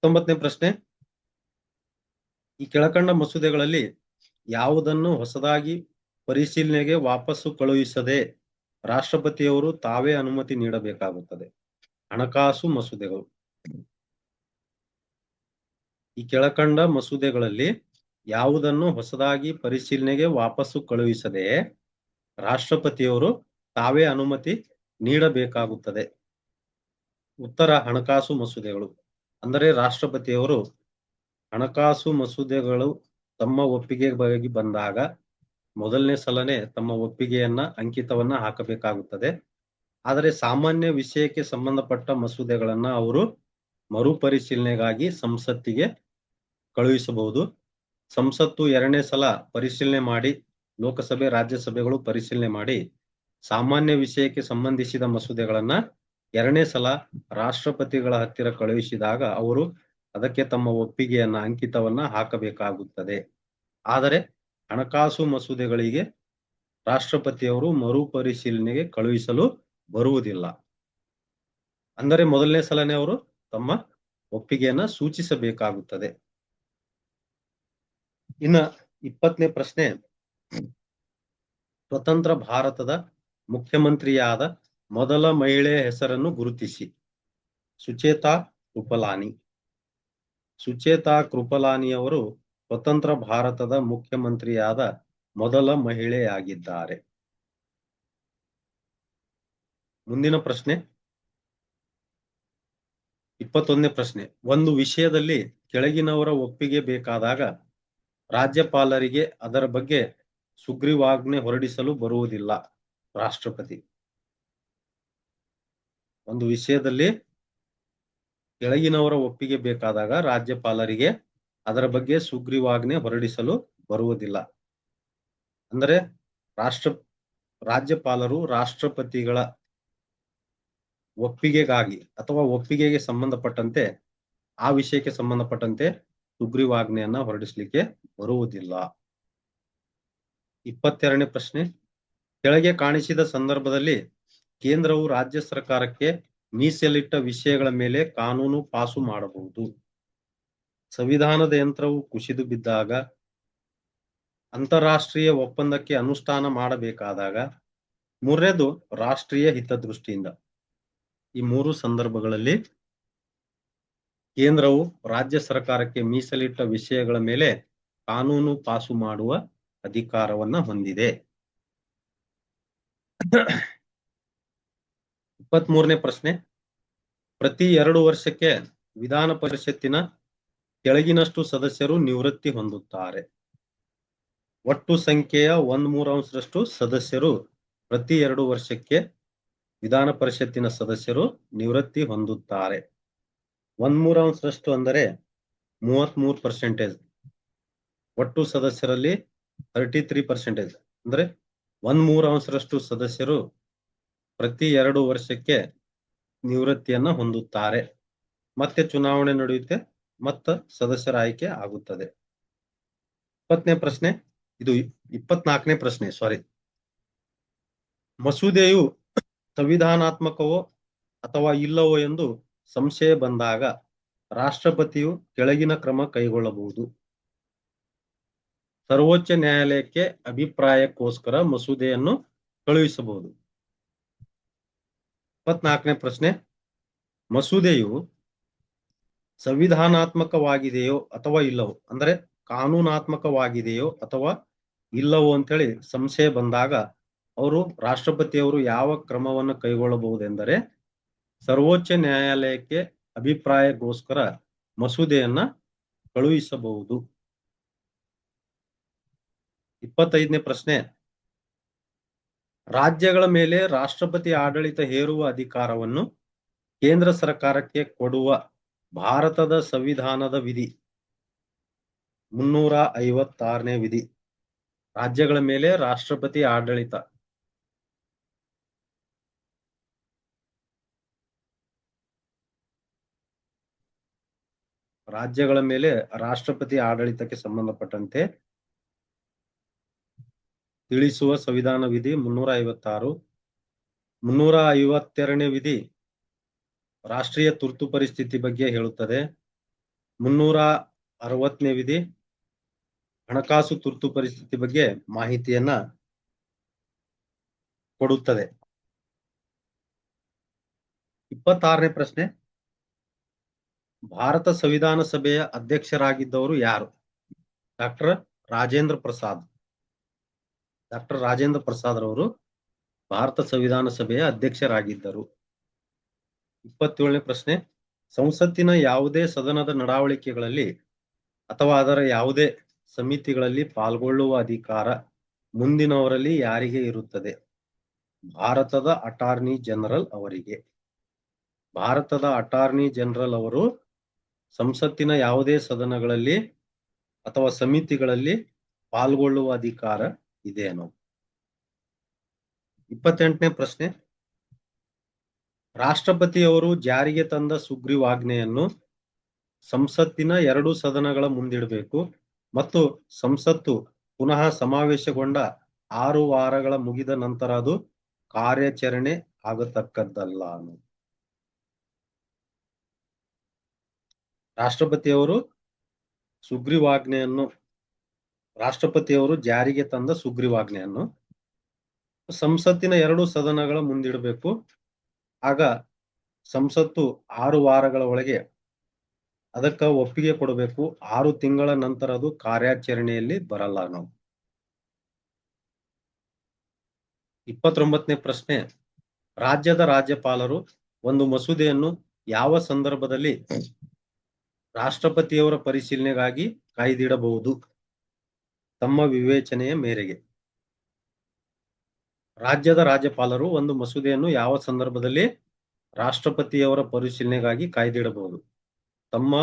19ನೇ ಪ್ರಶ್ನೆ, ಈ ಕೆಳಕಂಡ ಮಸೂದೆಗಳಲ್ಲಿ ಯಾವುದನ್ನು ಹೊಸದಾಗಿ ಪರಿಶೀಲನೆಗೆ ವಾಪಸ್ಸು ಕಳುಹಿಸದೆ ರಾಷ್ಟ್ರಪತಿಯವರು ತಾವೇ ಅನುಮತಿ ನೀಡಬೇಕಾಗುತ್ತದೆ? ಹಣಕಾಸು ಮಸೂದೆಗಳು. ಈ ಕೆಳಕಂಡ ಮಸೂದೆಗಳಲ್ಲಿ ಯಾವುದನ್ನು ಹೊಸದಾಗಿ ಪರಿಶೀಲನೆಗೆ ವಾಪಸ್ಸು ಕಳುಹಿಸದೆ ರಾಷ್ಟ್ರಪತಿಯವರು ತಾವೇ ಅನುಮತಿ ನೀಡಬೇಕಾಗುತ್ತದೆ? ಉತ್ತರ ಹಣಕಾಸು ಮಸೂದೆಗಳು. ಅಂದರೆ ರಾಷ್ಟ್ರಪತಿಯವರು ಹಣಕಾಸು ಮಸೂದೆಗಳು ತಮ್ಮ ಒಪ್ಪಿಗೆಗಾಗಿ ಬಂದಾಗ ಮೊದಲನೇ ಸಲನೇ ತಮ್ಮ ಒಪ್ಪಿಗೆಯನ್ನ ಅಂಕಿತವನ್ನ ಹಾಕಬೇಕಾಗುತ್ತದೆ. ಆದರೆ ಸಾಮಾನ್ಯ ವಿಷಯಕ್ಕೆ ಸಂಬಂಧಪಟ್ಟ ಮಸೂದೆಗಳನ್ನ ಅವರು ಮರುಪರಿಶೀಲನೆಗಾಗಿ ಸಂಸತ್ತಿಗೆ ಕಳುಹಿಸಬಹುದು. ಸಂಸತ್ತು 2ನೇ ಸಲ ಪರಿಶೀಲನೆ ಮಾಡಿ, ಲೋಕಸಭೆ ರಾಜ್ಯಸಭೆಗಳು ಪರಿಶೀಲನೆ ಮಾಡಿ ಸಾಮಾನ್ಯ ವಿಷಯಕ್ಕೆ ಸಂಬಂಧಿಸಿದ ಮಸೂದೆಗಳನ್ನ 2ನೇ ಸಲ ರಾಷ್ಟ್ರಪತಿಗಳ ಹತ್ತಿರ ಕಳುಹಿಸಿದಾಗ ಅವರು ಅದಕ್ಕೆ ತಮ್ಮ ಒಪ್ಪಿಗೆಯನ್ನ ಅಂಕಿತವನ್ನ ಹಾಕಬೇಕಾಗುತ್ತದೆ. ಆದರೆ ಹಣಕಾಸು ಮಸೂದೆಗಳಿಗೆ ರಾಷ್ಟ್ರಪತಿಯವರು ಮರುಪರಿಶೀಲನೆಗೆ ಕಳುಹಿಸಲು ಬರುವುದಿಲ್ಲ. ಅಂದರೆ ಮೊದಲನೇ ಸಲನೇ ಅವರು ತಮ್ಮ ಒಪ್ಪಿಗೆಯನ್ನ ಸೂಚಿಸಬೇಕಾಗುತ್ತದೆ. ಇನ್ನ 20ನೇ ಪ್ರಶ್ನೆ, ಸ್ವತಂತ್ರ ಭಾರತದ ಮುಖ್ಯಮಂತ್ರಿಯಾದ ಮೊದಲ ಮಹಿಳೆಯ ಹೆಸರನ್ನು ಗುರುತಿಸಿ. ಸುಚೇತಾ ಕೃಪಲಾನಿ. ಸುಚೇತಾ ಕೃಪಲಾನಿಯವರು ಸ್ವತಂತ್ರ ಭಾರತದ ಮುಖ್ಯಮಂತ್ರಿಯಾದ ಮೊದಲ ಮಹಿಳೆಯಾಗಿದ್ದಾರೆ. ಮುಂದಿನ ಪ್ರಶ್ನೆ, 21ನೇ ಪ್ರಶ್ನೆ, ಒಂದು ವಿಷಯದಲ್ಲಿ ಕೆಳಗಿನವರ ಒಪ್ಪಿಗೆ ಬೇಕಾದಾಗ ರಾಜ್ಯಪಾಲರಿಗೆ ಅದರ ಬಗ್ಗೆ ಸುಗ್ರೀವಾಜ್ಞೆ ಹೊರಡಿಸಲು ಬರುವುದಿಲ್ಲ. ರಾಷ್ಟ್ರಪತಿ. ಒಂದು ವಿಷಯದಲ್ಲಿ ಕೆಳಗಿನವರ ಒಪ್ಪಿಗೆ ಬೇಕಾದಾಗ ರಾಜ್ಯಪಾಲರಿಗೆ ಅದರ ಬಗ್ಗೆ ಸುಗ್ರೀವಾಜ್ಞೆ ಹೊರಡಿಸಲು ಬರುವುದಿಲ್ಲ. ಅಂದರೆ ರಾಜ್ಯಪಾಲರು ರಾಷ್ಟ್ರಪತಿಗಳ ಒಪ್ಪಿಗೆಗಾಗಿ ಅಥವಾ ಒಪ್ಪಿಗೆಗೆ ಸಂಬಂಧಪಟ್ಟಂತೆ ಆ ವಿಷಯಕ್ಕೆ ಸಂಬಂಧಪಟ್ಟಂತೆ ಸುಗ್ರೀವಾಜ್ಞೆಯನ್ನ ಹೊರಡಿಸಲಿಕ್ಕೆ ಬರುವುದಿಲ್ಲ. 22ನೇ ಪ್ರಶ್ನೆ, ಕೆಳಗೆ ಕಾಣಿಸಿದ ಸಂದರ್ಭದಲ್ಲಿ ಕೇಂದ್ರವು ರಾಜ್ಯ ಸರ್ಕಾರಕ್ಕೆ ಮೀಸಲಿಟ್ಟ ವಿಷಯಗಳ ಮೇಲೆ ಕಾನೂನು ಪಾಸು ಮಾಡಬಹುದು. ಸಂವಿಧಾನದ ಯಂತ್ರವು ಕುಸಿದು ಬಿದ್ದಾಗ, ಅಂತಾರಾಷ್ಟ್ರೀಯ ಒಪ್ಪಂದಕ್ಕೆ ಅನುಷ್ಠಾನ ಮಾಡಬೇಕಾದಾಗ, ಮೂರನೇದು ರಾಷ್ಟ್ರೀಯ ಹಿತದೃಷ್ಟಿಯಿಂದ. ಈ ಮೂರು ಸಂದರ್ಭಗಳಲ್ಲಿ ಕೇಂದ್ರವು ರಾಜ್ಯ ಸರ್ಕಾರಕ್ಕೆ ಮೀಸಲಿಟ್ಟ ವಿಷಯಗಳ ಮೇಲೆ ಕಾನೂನು ಪಾಸು ಮಾಡುವ ಅಧಿಕಾರವನ್ನ ಹೊಂದಿದೆ. 23ನೇ ಪ್ರಶ್ನೆ, ಪ್ರತಿ 2 ವರ್ಷಕ್ಕೆ ವಿಧಾನ ಪರಿಷತ್ತಿನ ಕೆಳಗಿನಷ್ಟು ಸದಸ್ಯರು ನಿವೃತ್ತಿ ಹೊಂದುತ್ತಾರೆ. ಒಟ್ಟು ಸಂಖ್ಯೆಯ 1/3 ಸದಸ್ಯರು ಪ್ರತಿ 2 ವರ್ಷಕ್ಕೆ ವಿಧಾನ ಪರಿಷತ್ತಿನ ಸದಸ್ಯರು ನಿವೃತ್ತಿ ಹೊಂದುತ್ತಾರೆ. 1/3 ಅಂದರೆ 33%. ಒಟ್ಟು ಸದಸ್ಯರಲ್ಲಿ 33%, ಅಂದ್ರೆ 1/3 ಸದಸ್ಯರು ಪ್ರತಿ 2 ವರ್ಷಕ್ಕೆ ನಿವೃತ್ತಿಯನ್ನ ಹೊಂದುತ್ತಾರೆ. ಮತ್ತೆ ಚುನಾವಣೆ ನಡೆಯುತ್ತೆ, ಮತ್ತೆ ಸದಸ್ಯರ ಆಯ್ಕೆ ಆಗುತ್ತದೆ. 20ನೇ ಪ್ರಶ್ನೆ, ಇದು 24ನೇ ಪ್ರಶ್ನೆ, ಸಾರಿ. ಮಸೂದೆಯು ಸಂವಿಧಾನಾತ್ಮಕವೋ ಅಥವಾ ಇಲ್ಲವೋ ಎಂದು ಸಂಶಯ ಬಂದಾಗ ರಾಷ್ಟ್ರಪತಿಯು ಕೆಳಗಿನ ಕ್ರಮ ಕೈಗೊಳ್ಳಬಹುದು. ಸರ್ವೋಚ್ಚ ನ್ಯಾಯಾಲಯಕ್ಕೆ ಅಭಿಪ್ರಾಯಕ್ಕೋಸ್ಕರ ಮಸೂದೆಯನ್ನು ಕಳುಹಿಸಬಹುದು. 24ನೇ ಪ್ರಶ್ನೆ, ಮಸೂದೆಯು ಸಂವಿಧಾನಾತ್ಮಕವಾಗಿದೆಯೋ ಅಥವಾ ಇಲ್ಲವೋ, ಅಂದ್ರೆ ಕಾನೂನಾತ್ಮಕವಾಗಿದೆಯೋ ಅಥವಾ ಇಲ್ಲವೋ ಅಂತೇಳಿ ಸಂಶಯ ಬಂದಾಗ ರಾಷ್ಟ್ರಪತಿಯವರು ಯಾವ ಕ್ರಮವನ್ನು ಕೈಗೊಳ್ಳಬಹುದೆಂದರೆ ಸರ್ವೋಚ್ಚ ನ್ಯಾಯಾಲಯಕ್ಕೆ ಅಭಿಪ್ರಾಯಕ್ಕೋಸ್ಕರ ಮಸೂದೆಯನ್ನ ಕಳುಹಿಸಬಹುದು. 25ನೇ ಪ್ರಶ್ನೆ, ರಾಜ್ಯಗಳ ಮೇಲೆ ರಾಷ್ಟ್ರಪತಿ ಆಡಳಿತ ಹೇರುವ ಅಧಿಕಾರವನ್ನು ಕೇಂದ್ರ ಸರ್ಕಾರಕ್ಕೆ ಕೊಡುವ ಭಾರತದ ಸಂವಿಧಾನದ ವಿಧಿ 356ನೇ ವಿಧಿ. ರಾಜ್ಯಗಳ ಮೇಲೆ ರಾಷ್ಟ್ರಪತಿ ಆಡಳಿತ ರಾಜ್ಯಗಳ ಮೇಲೆ ರಾಷ್ಟ್ರಪತಿ ಆಡಳಿತಕ್ಕೆ ಸಂಬಂಧಪಟ್ಟಂತೆ ತಿಳಿಸುವ ಸಂವಿಧಾನ ವಿಧಿ 356. 352ನೇ ವಿಧಿ ರಾಷ್ಟ್ರೀಯ ತುರ್ತು ಪರಿಸ್ಥಿತಿ ಬಗ್ಗೆ ಹೇಳುತ್ತದೆ. 360ನೇ ವಿಧಿ ಹಣಕಾಸು ತುರ್ತು ಪರಿಸ್ಥಿತಿ ಬಗ್ಗೆ ಮಾಹಿತಿಯನ್ನ ಕೊಡುತ್ತದೆ. 26ನೇ ಪ್ರಶ್ನೆ, ಭಾರತ ಸಂವಿಧಾನ ಸಭೆಯ ಅಧ್ಯಕ್ಷರಾಗಿದ್ದವರು ಯಾರು? ಡಾಕ್ಟರ್ ರಾಜೇಂದ್ರ ಪ್ರಸಾದ್. ಡಾಕ್ಟರ್ ರಾಜೇಂದ್ರ ಪ್ರಸಾದ್ ರವರು ಭಾರತ ಸಂವಿಧಾನ ಸಭೆಯ ಅಧ್ಯಕ್ಷರಾಗಿದ್ದರು. 27ನೇ ಪ್ರಶ್ನೆ, ಸಂಸತ್ತಿನ ಯಾವುದೇ ಸದನದ ನಡಾವಳಿಕೆಗಳಲ್ಲಿ ಅಥವಾ ಅದರ ಯಾವುದೇ ಸಮಿತಿಗಳಲ್ಲಿ ಪಾಲ್ಗೊಳ್ಳುವ ಅಧಿಕಾರ ಮುಂದಿನವರಲ್ಲಿ ಯಾರಿಗೆ ಇರುತ್ತದೆ? ಭಾರತದ ಅಟಾರ್ನಿ ಜನರಲ್ ಅವರಿಗೆ. ಭಾರತದ ಅಟಾರ್ನಿ ಜನರಲ್ ಅವರು ಸಂಸತ್ತಿನ ಯಾವುದೇ ಸದನಗಳಲ್ಲಿ ಅಥವಾ ಸಮಿತಿಗಳಲ್ಲಿ ಪಾಲ್ಗೊಳ್ಳುವ ಅಧಿಕಾರ ಇದೇನೋ. 28ನೇ ಪ್ರಶ್ನೆ, ರಾಷ್ಟ್ರಪತಿಯವರು ಜಾರಿಗೆ ತಂದ ಸುಗ್ರೀವಾಜ್ಞೆಯನ್ನು ಸಂಸತ್ತಿನ 2 ಸದನಗಳ ಮುಂದಿಡಬೇಕು ಮತ್ತು ಸಂಸತ್ತು ಪುನಃ ಸಮಾವೇಶಗೊಂಡ 6 ವಾರಗಳ ಮುಗಿದ ನಂತರ ಅದು ಕಾರ್ಯಾಚರಣೆ ಆಗತಕ್ಕದ್ದಲ್ಲ. ರಾಷ್ಟ್ರಪತಿಯವರು ಸುಗ್ರೀವಾಜ್ಞೆಯನ್ನು ರಾಷ್ಟ್ರಪತಿಯವರು ಜಾರಿಗೆ ತಂದ ಸುಗ್ರೀವಾಜ್ಞೆಯನ್ನು ಸಂಸತ್ತಿನ 2 ಸದನಗಳ ಮುಂದಿಡಬೇಕು. ಆಗ ಸಂಸತ್ತು 6 ವಾರಗಳ ಒಳಗೆ ಅದಕ್ಕ ಒಪ್ಪಿಗೆ ಕೊಡಬೇಕು. 6 ತಿಂಗಳ ನಂತರ ಅದು ಕಾರ್ಯಾಚರಣೆಯಲ್ಲಿ ಬರಲ್ಲ ನಾವು. 29ನೇ ಪ್ರಶ್ನೆ, ರಾಜ್ಯದ ರಾಜ್ಯಪಾಲರು ಒಂದು ಮಸೂದೆಯನ್ನು ಯಾವ ಸಂದರ್ಭದಲ್ಲಿ ರಾಷ್ಟ್ರಪತಿಯವರ ಪರಿಶೀಲನೆಗಾಗಿ ಕಾಯ್ದಿಡಬಹುದು? ತಮ್ಮ ವಿವೇಚನೆಯ ಮೇರೆಗೆ. ರಾಜ್ಯದ ರಾಜ್ಯಪಾಲರು ಒಂದು ಮಸೂದೆಯನ್ನು ಯಾವ ಸಂದರ್ಭದಲ್ಲಿ ರಾಷ್ಟ್ರಪತಿಯವರ ಪರಿಶೀಲನೆಗಾಗಿ ಕಾಯ್ದಿಡಬಹುದು? ತಮ್ಮ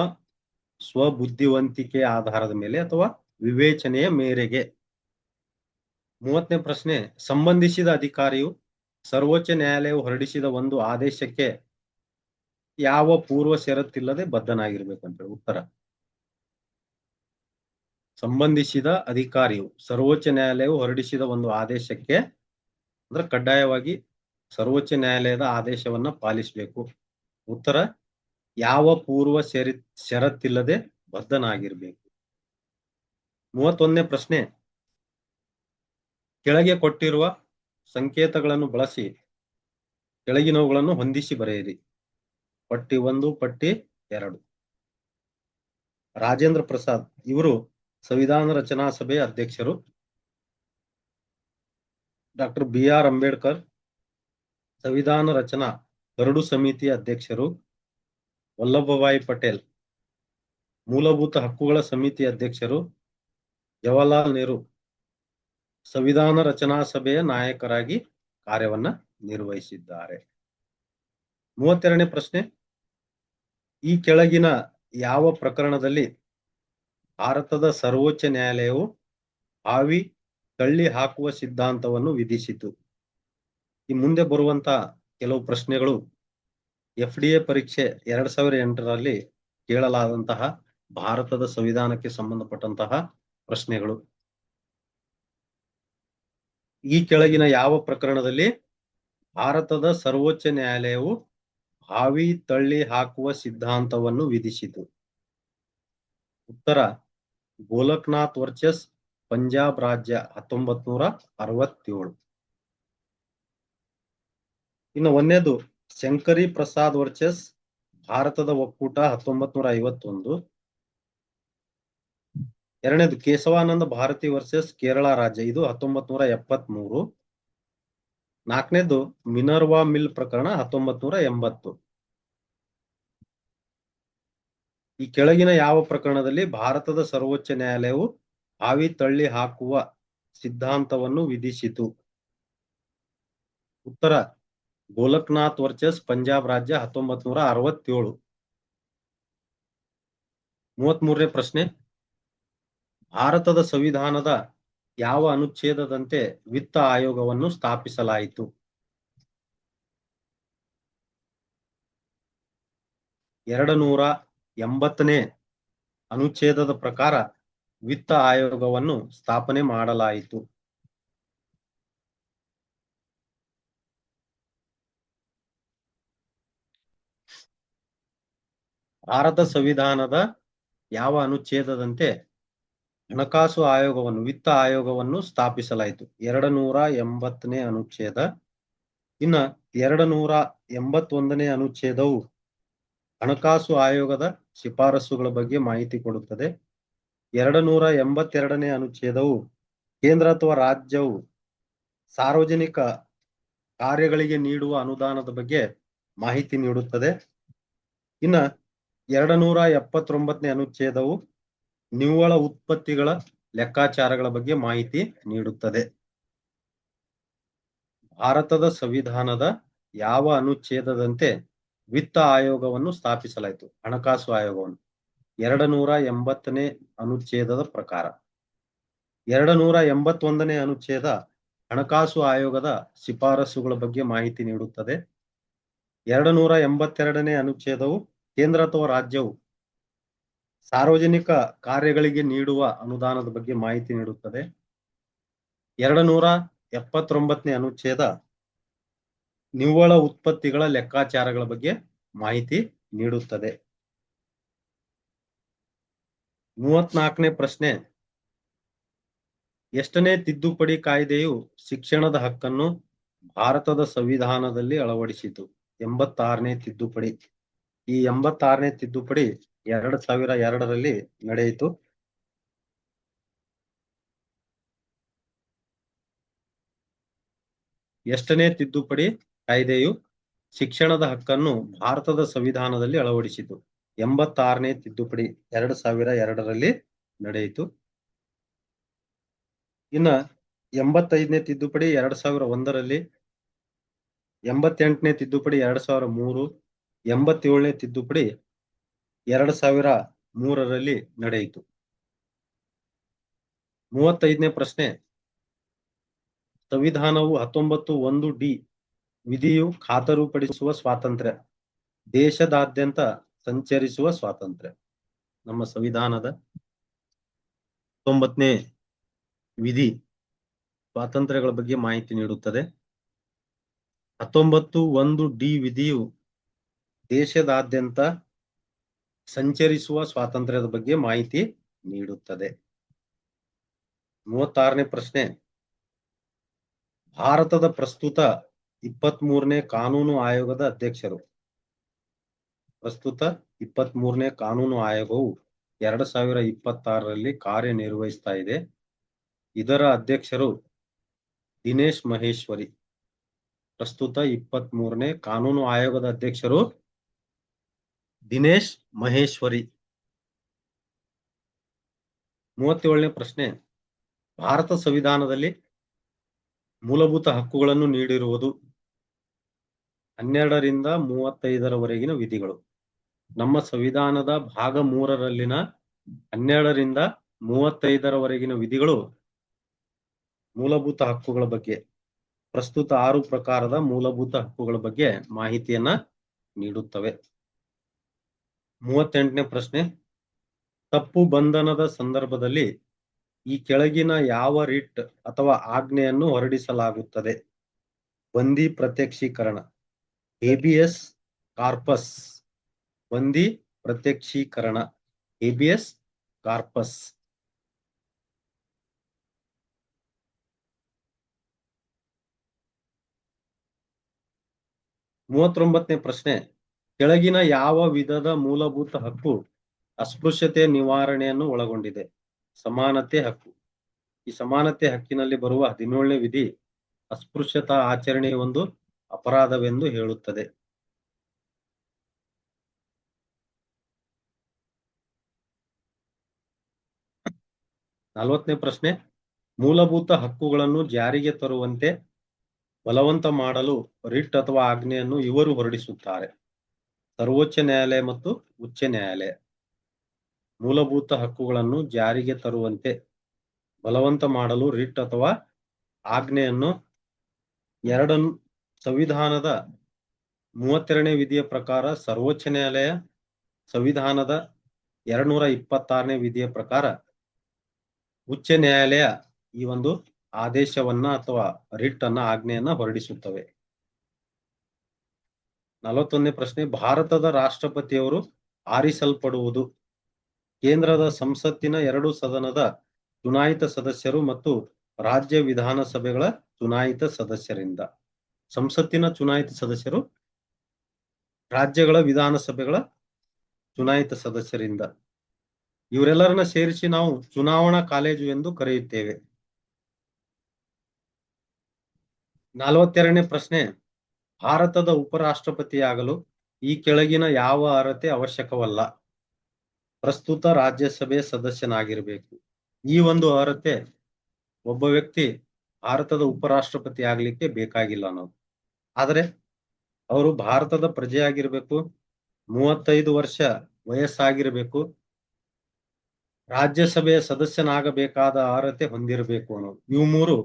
ಸ್ವಬುದ್ಧಿವಂತಿಕೆಯ ಆಧಾರದ ಮೇಲೆ ಅಥವಾ ವಿವೇಚನೆಯ ಮೇರೆಗೆ. 30ನೇ ಪ್ರಶ್ನೆ, ಸಂಬಂಧಿಸಿದ ಅಧಿಕಾರಿಯು ಸರ್ವೋಚ್ಚ ನ್ಯಾಯಾಲಯವು ಹೊರಡಿಸಿದ ಒಂದು ಆದೇಶಕ್ಕೆ ಯಾವ ಪೂರ್ವ ಷರತ್ತಿಲ್ಲದೆ ಬದ್ಧನಾಗಿರ್ಬೇಕಂತ. ಉತ್ತರ, ಸಂಬಂಧಿಸಿದ ಅಧಿಕಾರಿಯು ಸರ್ವೋಚ್ಚ ನ್ಯಾಯಾಲಯವು ಹೊರಡಿಸಿದ ಒಂದು ಆದೇಶಕ್ಕೆ ಅಂದ್ರೆ ಕಡ್ಡಾಯವಾಗಿ ಸರ್ವೋಚ್ಚ ನ್ಯಾಯಾಲಯದ ಆದೇಶವನ್ನ ಪಾಲಿಸಬೇಕು. ಉತ್ತರ, ಯಾವ ಪೂರ್ವ ಷರತ್ತಿಲ್ಲದೆ ಬದ್ಧನಾಗಿರ್ಬೇಕು. 31ನೇ ಪ್ರಶ್ನೆ, ಕೆಳಗೆ ಕೊಟ್ಟಿರುವ ಸಂಕೇತಗಳನ್ನು ಬಳಸಿ ಕೆಳಗಿನವುಗಳನ್ನು ಹೊಂದಿಸಿ ಬರೆಯಿರಿ. ಪಟ್ಟಿ 1, ಪಟ್ಟಿ 2. ರಾಜೇಂದ್ರ ಪ್ರಸಾದ್ ಇವರು ಸಂವಿಧಾನ ರಚನಾ ಸಭೆಯ ಅಧ್ಯಕ್ಷರು. ಡಾಕ್ಟರ್ BR ಅಂಬೇಡ್ಕರ್ ಸಂವಿಧಾನ ರಚನಾ ಕರಡು ಸಮಿತಿಯ ಅಧ್ಯಕ್ಷರು. ವಲ್ಲಭಭಾಯಿ ಪಟೇಲ್ ಮೂಲಭೂತ ಹಕ್ಕುಗಳ ಸಮಿತಿ ಅಧ್ಯಕ್ಷರು. ಜವಾಹರ್ಲಾಲ್ ನೆಹರು ಸಂವಿಧಾನ ರಚನಾ ಸಭೆಯ ನಾಯಕರಾಗಿ ಕಾರ್ಯವನ್ನ ನಿರ್ವಹಿಸಿದ್ದಾರೆ. 32ನೇ ಪ್ರಶ್ನೆ, ಈ ಕೆಳಗಿನ ಯಾವ ಪ್ರಕರಣದಲ್ಲಿ ಭಾರತದ ಸರ್ವೋಚ್ಚ ನ್ಯಾಯಾಲಯವು ಬಾವಿ ತಳ್ಳಿ ಹಾಕುವ ಸಿದ್ಧಾಂತವನ್ನು ವಿಧಿಸಿತು? ಈ ಮುಂದೆ ಬರುವಂತ ಕೆಲವು ಪ್ರಶ್ನೆಗಳು FDA ಪರೀಕ್ಷೆ 2008ರಲ್ಲಿ ಕೇಳಲಾದಂತಹ ಭಾರತದ ಸಂವಿಧಾನಕ್ಕೆ ಸಂಬಂಧಪಟ್ಟಂತಹ ಪ್ರಶ್ನೆಗಳು. ಈ ಕೆಳಗಿನ ಯಾವ ಪ್ರಕರಣದಲ್ಲಿ ಭಾರತದ ಸರ್ವೋಚ್ಚ ನ್ಯಾಯಾಲಯವು ಬಾವಿ ತಳ್ಳಿ ಹಾಕುವ ಸಿದ್ಧಾಂತವನ್ನು ವಿಧಿಸಿತು? ಉತ್ತರ, ಗೋಲಕ್ನಾಥ್ ವರ್ಸಸ್ ಪಂಜಾಬ್ ರಾಜ್ಯ 1967. ಇನ್ನು ಒಂದನೇದು ಶಂಕರಿ ಪ್ರಸಾದ್ ವರ್ಸಸ್ ಭಾರತದ ಒಕ್ಕೂಟ 1951. ಎರಡನೇದು ಕೇಶವಾನಂದ ಭಾರತಿ ವರ್ಸಸ್ ಕೇರಳ ರಾಜ್ಯ, ಇದು 1973. ನಾಲ್ಕನೇದು ಮಿನರ್ವಾ ಮಿಲ್ ಪ್ರಕರಣ 1980. ಈ ಕೆಳಗಿನ ಯಾವ ಪ್ರಕರಣದಲ್ಲಿ ಭಾರತದ ಸರ್ವೋಚ್ಚ ನ್ಯಾಯಾಲಯವು ಬಾವಿ ತಳ್ಳಿ ಹಾಕುವ ಸಿದ್ಧಾಂತವನ್ನು ವಿಧಿಸಿತು? ಉತ್ತರ, ಗೋಲಕ್ನಾಥ್ ವರ್ಸಸ್ ಪಂಜಾಬ್ ರಾಜ್ಯ 1967. 33ನೇ ಪ್ರಶ್ನೆ, ಭಾರತದ ಸಂವಿಧಾನದ ಯಾವ ಅನುಚ್ಛೇದದಂತೆ ವಿತ್ತ ಆಯೋಗವನ್ನು ಸ್ಥಾಪಿಸಲಾಯಿತು? 280ನೇ ಅನುಚ್ಛೇದದ ಪ್ರಕಾರ ವಿತ್ತ ಆಯೋಗವನ್ನು ಸ್ಥಾಪನೆ ಮಾಡಲಾಯಿತು. ಭಾರತ ಸಂವಿಧಾನದ ಯಾವ ಅನುಚ್ಛೇದದಂತೆ ಹಣಕಾಸು ಆಯೋಗವನ್ನು ವಿತ್ತ ಆಯೋಗವನ್ನು ಸ್ಥಾಪಿಸಲಾಯಿತು? 280ನೇ ಅನುಚ್ಛೇದ. ಇನ್ನ 281ನೇ ಅನುಚ್ಛೇದವು ಹಣಕಾಸು ಆಯೋಗದ ಶಿಫಾರಸುಗಳ ಬಗ್ಗೆ ಮಾಹಿತಿ ಕೊಡುತ್ತದೆ. 282ನೇ ಅನುಚ್ಛೇದವು ಕೇಂದ್ರ ಅಥವಾ ರಾಜ್ಯವು ಸಾರ್ವಜನಿಕ ಕಾರ್ಯಗಳಿಗೆ ನೀಡುವ ಅನುದಾನದ ಬಗ್ಗೆ ಮಾಹಿತಿ ನೀಡುತ್ತದೆ. ಇನ್ನ 279ನೇ ಅನುಚ್ಛೇದವು ನಿವ್ವಳ ಉತ್ಪತ್ತಿಗಳ ಲೆಕ್ಕಾಚಾರಗಳ ಬಗ್ಗೆ ಮಾಹಿತಿ ನೀಡುತ್ತದೆ. ಭಾರತದ ಸಂವಿಧಾನದ ಯಾವ ಅನುಚ್ಛೇದದಂತೆ ವಿತ್ತ ಆಯೋಗವನ್ನು ಸ್ಥಾಪಿಸಲಾಯಿತು? ಹಣಕಾಸು ಆಯೋಗವನ್ನು 280ನೇ ಅನುಚ್ಛೇದದ ಪ್ರಕಾರ. 281ನೇ ಅನುಚ್ಛೇದ ಹಣಕಾಸು ಆಯೋಗದ ಶಿಫಾರಸುಗಳ ಬಗ್ಗೆ ಮಾಹಿತಿ ನೀಡುತ್ತದೆ. 282ನೇ ಅನುಚ್ಛೇದವು ಕೇಂದ್ರ ಅಥವಾ ರಾಜ್ಯವು ಸಾರ್ವಜನಿಕ ಕಾರ್ಯಗಳಿಗೆ ನೀಡುವ ಅನುದಾನದ ಬಗ್ಗೆ ಮಾಹಿತಿ ನೀಡುತ್ತದೆ. 279ನೇ ಅನುಚ್ಛೇದ ನಿವ್ವಳ ಉತ್ಪತ್ತಿಗಳ ಲೆಕ್ಕಾಚಾರಗಳ ಬಗ್ಗೆ ಮಾಹಿತಿ ನೀಡುತ್ತದೆ. 34ನೇ ಪ್ರಶ್ನೆ, ಎಷ್ಟನೇ ತಿದ್ದುಪಡಿ ಕಾಯ್ದೆಯು ಶಿಕ್ಷಣದ ಹಕ್ಕನ್ನು ಭಾರತದ ಸಂವಿಧಾನದಲ್ಲಿ ಅಳವಡಿಸಿತು? 86ನೇ ತಿದ್ದುಪಡಿ. ಈ 86ನೇ ತಿದ್ದುಪಡಿ 2002ರಲ್ಲಿ ನಡೆಯಿತು. ಎಷ್ಟನೇ ತಿದ್ದುಪಡಿ ಕಾಯ್ದೆಯು ಶಿಕ್ಷಣದ ಹಕ್ಕನ್ನು ಭಾರತದ ಸಂವಿಧಾನದಲ್ಲಿ ಅಳವಡಿಸಿತು? 86ನೇ ತಿದ್ದುಪಡಿ 2002ರಲ್ಲಿ ನಡೆಯಿತು. ಇನ್ನ 85ನೇ ತಿದ್ದುಪಡಿ 2001ರಲ್ಲಿ, 88ನೇ ತಿದ್ದುಪಡಿ 2003, 87ನೇ ತಿದ್ದುಪಡಿ 2003ರಲ್ಲಿ ನಡೆಯಿತು. 35ನೇ ಪ್ರಶ್ನೆ, ಸಂವಿಧಾನವು 19(1)ಡಿ ವಿಧಿಯು ಖಾತರುಪಡಿಸುವ ಸ್ವಾತಂತ್ರ್ಯ, ದೇಶದಾದ್ಯಂತ ಸಂಚರಿಸುವ ಸ್ವಾತಂತ್ರ್ಯ. ನಮ್ಮ ಸಂವಿಧಾನದ 19ನೇ ವಿಧಿ ಸ್ವಾತಂತ್ರ್ಯಗಳ ಬಗ್ಗೆ ಮಾಹಿತಿ ನೀಡುತ್ತದೆ. 19(1)ಡಿ ವಿಧಿಯು ದೇಶದಾದ್ಯಂತ ಸಂಚರಿಸುವ ಸ್ವಾತಂತ್ರ್ಯದ ಬಗ್ಗೆ ಮಾಹಿತಿ ನೀಡುತ್ತದೆ. 36ನೇ ಪ್ರಶ್ನೆ, ಭಾರತದ ಪ್ರಸ್ತುತ 23ನೇ ಕಾನೂನು ಆಯೋಗದ ಅಧ್ಯಕ್ಷರು. ಪ್ರಸ್ತುತ 23ನೇ ಕಾನೂನು ಆಯೋಗವು 2026ರಲ್ಲಿ ಕಾರ್ಯನಿರ್ವಹಿಸ್ತಾ ಇದೆ. ಇದರ ಅಧ್ಯಕ್ಷರು ದಿನೇಶ್ ಮಹೇಶ್ವರಿ. ಪ್ರಸ್ತುತ 23ನೇ ಕಾನೂನು ಆಯೋಗದ ಅಧ್ಯಕ್ಷರು ದಿನೇಶ್ ಮಹೇಶ್ವರಿ. 37ನೇ ಪ್ರಶ್ನೆ, ಭಾರತ ಸಂವಿಧಾನದಲ್ಲಿ ಮೂಲಭೂತ ಹಕ್ಕುಗಳನ್ನು ನೀಡಿರುವುದು 12ರಿಂದ 35ರವರೆಗಿನ ವಿಧಿಗಳು. ನಮ್ಮ ಸಂವಿಧಾನದ ಭಾಗ 3ರಲ್ಲಿನ 12ರಿಂದ 35ರವರೆಗಿನ ವಿಧಿಗಳು ಮೂಲಭೂತ ಹಕ್ಕುಗಳ ಬಗ್ಗೆ, ಪ್ರಸ್ತುತ 6 ಪ್ರಕಾರದ ಮೂಲಭೂತ ಹಕ್ಕುಗಳ ಬಗ್ಗೆ ಮಾಹಿತಿಯನ್ನ ನೀಡುತ್ತವೆ. 38ನೇ ಪ್ರಶ್ನೆ, ತಪ್ಪು ಬಂಧನದ ಸಂದರ್ಭದಲ್ಲಿ ಈ ಕೆಳಗಿನ ಯಾವ ರಿಟ್ ಅಥವಾ ಆಜ್ಞೆಯನ್ನು ಹೊರಡಿಸಲಾಗುತ್ತದೆ? ಬಂದಿ ಪ್ರತ್ಯಕ್ಷೀಕರಣ, ಹೇಬಿಯಸ್ ಕಾರ್ಪಸ್. ಬಂದಿ ಪ್ರತ್ಯಕ್ಷೀಕರಣ, ಹೇಬಿಯಸ್ ಕಾರ್ಪಸ್. 39ನೇ ಪ್ರಶ್ನೆ, ಕೆಳಗಿನ ಯಾವ ವಿಧದ ಮೂಲಭೂತ ಹಕ್ಕು ಅಸ್ಪೃಶ್ಯತೆ ನಿವಾರಣೆಯನ್ನು ಒಳಗೊಂಡಿದೆ? ಸಮಾನತೆ ಹಕ್ಕು. ಈ ಸಮಾನತೆ ಹಕ್ಕಿನಲ್ಲಿ ಬರುವ 17ನೇ ವಿಧಿ ಅಸ್ಪೃಶ್ಯತಾ ಆಚರಣೆ ಒಂದು ಅಪರಾಧವೆಂದು ಹೇಳುತ್ತದೆ. 40ನೇ ಪ್ರಶ್ನೆ, ಮೂಲಭೂತ ಹಕ್ಕುಗಳನ್ನು ಜಾರಿಗೆ ತರುವಂತೆ ಬಲವಂತ ಮಾಡಲು ರಿಟ್ ಅಥವಾ ಆಜ್ಞೆಯನ್ನು ಇವರು ಹೊರಡಿಸುತ್ತಾರೆ: ಸರ್ವೋಚ್ಚ ನ್ಯಾಯಾಲಯ ಮತ್ತು ಉಚ್ಚ ನ್ಯಾಯಾಲಯ. ಮೂಲಭೂತ ಹಕ್ಕುಗಳನ್ನು ಜಾರಿಗೆ ತರುವಂತೆ ಬಲವಂತ ಮಾಡಲು ರಿಟ್ ಅಥವಾ ಆಜ್ಞೆಯನ್ನು ಸಂವಿಧಾನದ 32ನೇ ವಿಧಿಯ ಪ್ರಕಾರ ಸರ್ವೋಚ್ಚ ನ್ಯಾಯಾಲಯ, ಸಂವಿಧಾನದ 226ನೇ ವಿಧಿಯ ಪ್ರಕಾರ ಉಚ್ಚ ನ್ಯಾಯಾಲಯ ಈ ಒಂದು ಆದೇಶವನ್ನ ಅಥವಾ ರಿಟ್ ಅನ್ನ ಆಜ್ಞೆಯನ್ನ ಹೊರಡಿಸುತ್ತವೆ. 41ನೇ ಪ್ರಶ್ನೆ, ಭಾರತದ ರಾಷ್ಟ್ರಪತಿಯವರು ಆರಿಸಲ್ಪಡುವುದು ಕೇಂದ್ರದ ಸಂಸತ್ತಿನ 2 ಸದನದ ಚುನಾಯಿತ ಸದಸ್ಯರು ಮತ್ತು ರಾಜ್ಯ ವಿಧಾನಸಭೆಗಳ ಚುನಾಯಿತ ಸದಸ್ಯರಿಂದ. ಸಂಸತ್ತಿನ ಚುನಾಯಿತ ಸದಸ್ಯರು, ರಾಜ್ಯಗಳ ವಿಧಾನಸಭೆಗಳ ಚುನಾಯಿತ ಸದಸ್ಯರಿಂದ. ಇವರೆಲ್ಲರನ್ನ ಸೇರಿಸಿ ನಾವು ಚುನಾವಣಾ ಕಾಲೇಜು ಎಂದು ಕರೆಯುತ್ತೇವೆ. 42ನೇ ಪ್ರಶ್ನೆ, ಭಾರತದ ಉಪರಾಷ್ಟ್ರಪತಿಯಾಗಲು ಈ ಕೆಳಗಿನ ಯಾವ ಅರ್ಹತೆ ಅವಶ್ಯಕವಲ್ಲ? ಪ್ರಸ್ತುತ ರಾಜ್ಯಸಭೆ ಸದಸ್ಯನಾಗಿರಬೇಕು. ಈ ಒಂದು ಅರ್ಹತೆ ಒಬ್ಬ ವ್ಯಕ್ತಿ ಭಾರತದ ಉಪರಾಷ್ಟ್ರಪತಿ ಆಗ್ಲಿಕ್ಕೆ ಬೇಕಾಗಿಲ್ಲ ನಾವು. ಆದರೆ ಅವರು ಭಾರತದ ಪ್ರಜೆಯಾಗಿರ್ಬೇಕು, 35 ವರ್ಷ ವಯಸ್ಸಾಗಿರ್ಬೇಕು, ರಾಜ್ಯಸಭೆಯ ಸದಸ್ಯನಾಗಬೇಕಾದ ಅರ್ಹತೆ ಹೊಂದಿರಬೇಕು ಅನ್ನೋದು. ಇವು 3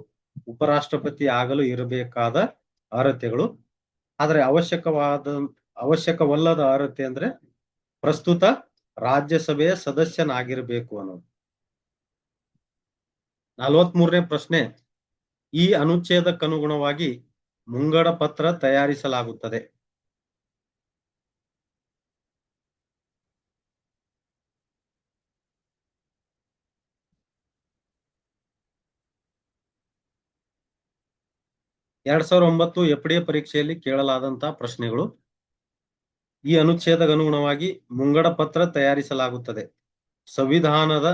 ಉಪರಾಷ್ಟ್ರಪತಿ ಆಗಲು ಇರಬೇಕಾದ ಅರ್ಹತೆಗಳು. ಆದರೆ ಅವಶ್ಯಕವಲ್ಲದ ಅರ್ಹತೆ ಅಂದ್ರೆ ಪ್ರಸ್ತುತ ರಾಜ್ಯಸಭೆಯ ಸದಸ್ಯನಾಗಿರಬೇಕು ಅನ್ನೋದು. 43ನೇ ಪ್ರಶ್ನೆ, ಈ ಅನುಚ್ಛೇದಕ್ಕನುಗುಣವಾಗಿ ಮುಂಗಡ ಪತ್ರ ತಯಾರಿಸಲಾಗುತ್ತದೆ. 2009 FDA ಪರೀಕ್ಷೆಯಲ್ಲಿ ಕೇಳಲಾದಂತಹ ಪ್ರಶ್ನೆಗಳು. ಈ ಅನುಚ್ಛೇದಗನುಗುಣವಾಗಿ ಮುಂಗಡ ಪತ್ರ ತಯಾರಿಸಲಾಗುತ್ತದೆ. ಸಂವಿಧಾನದ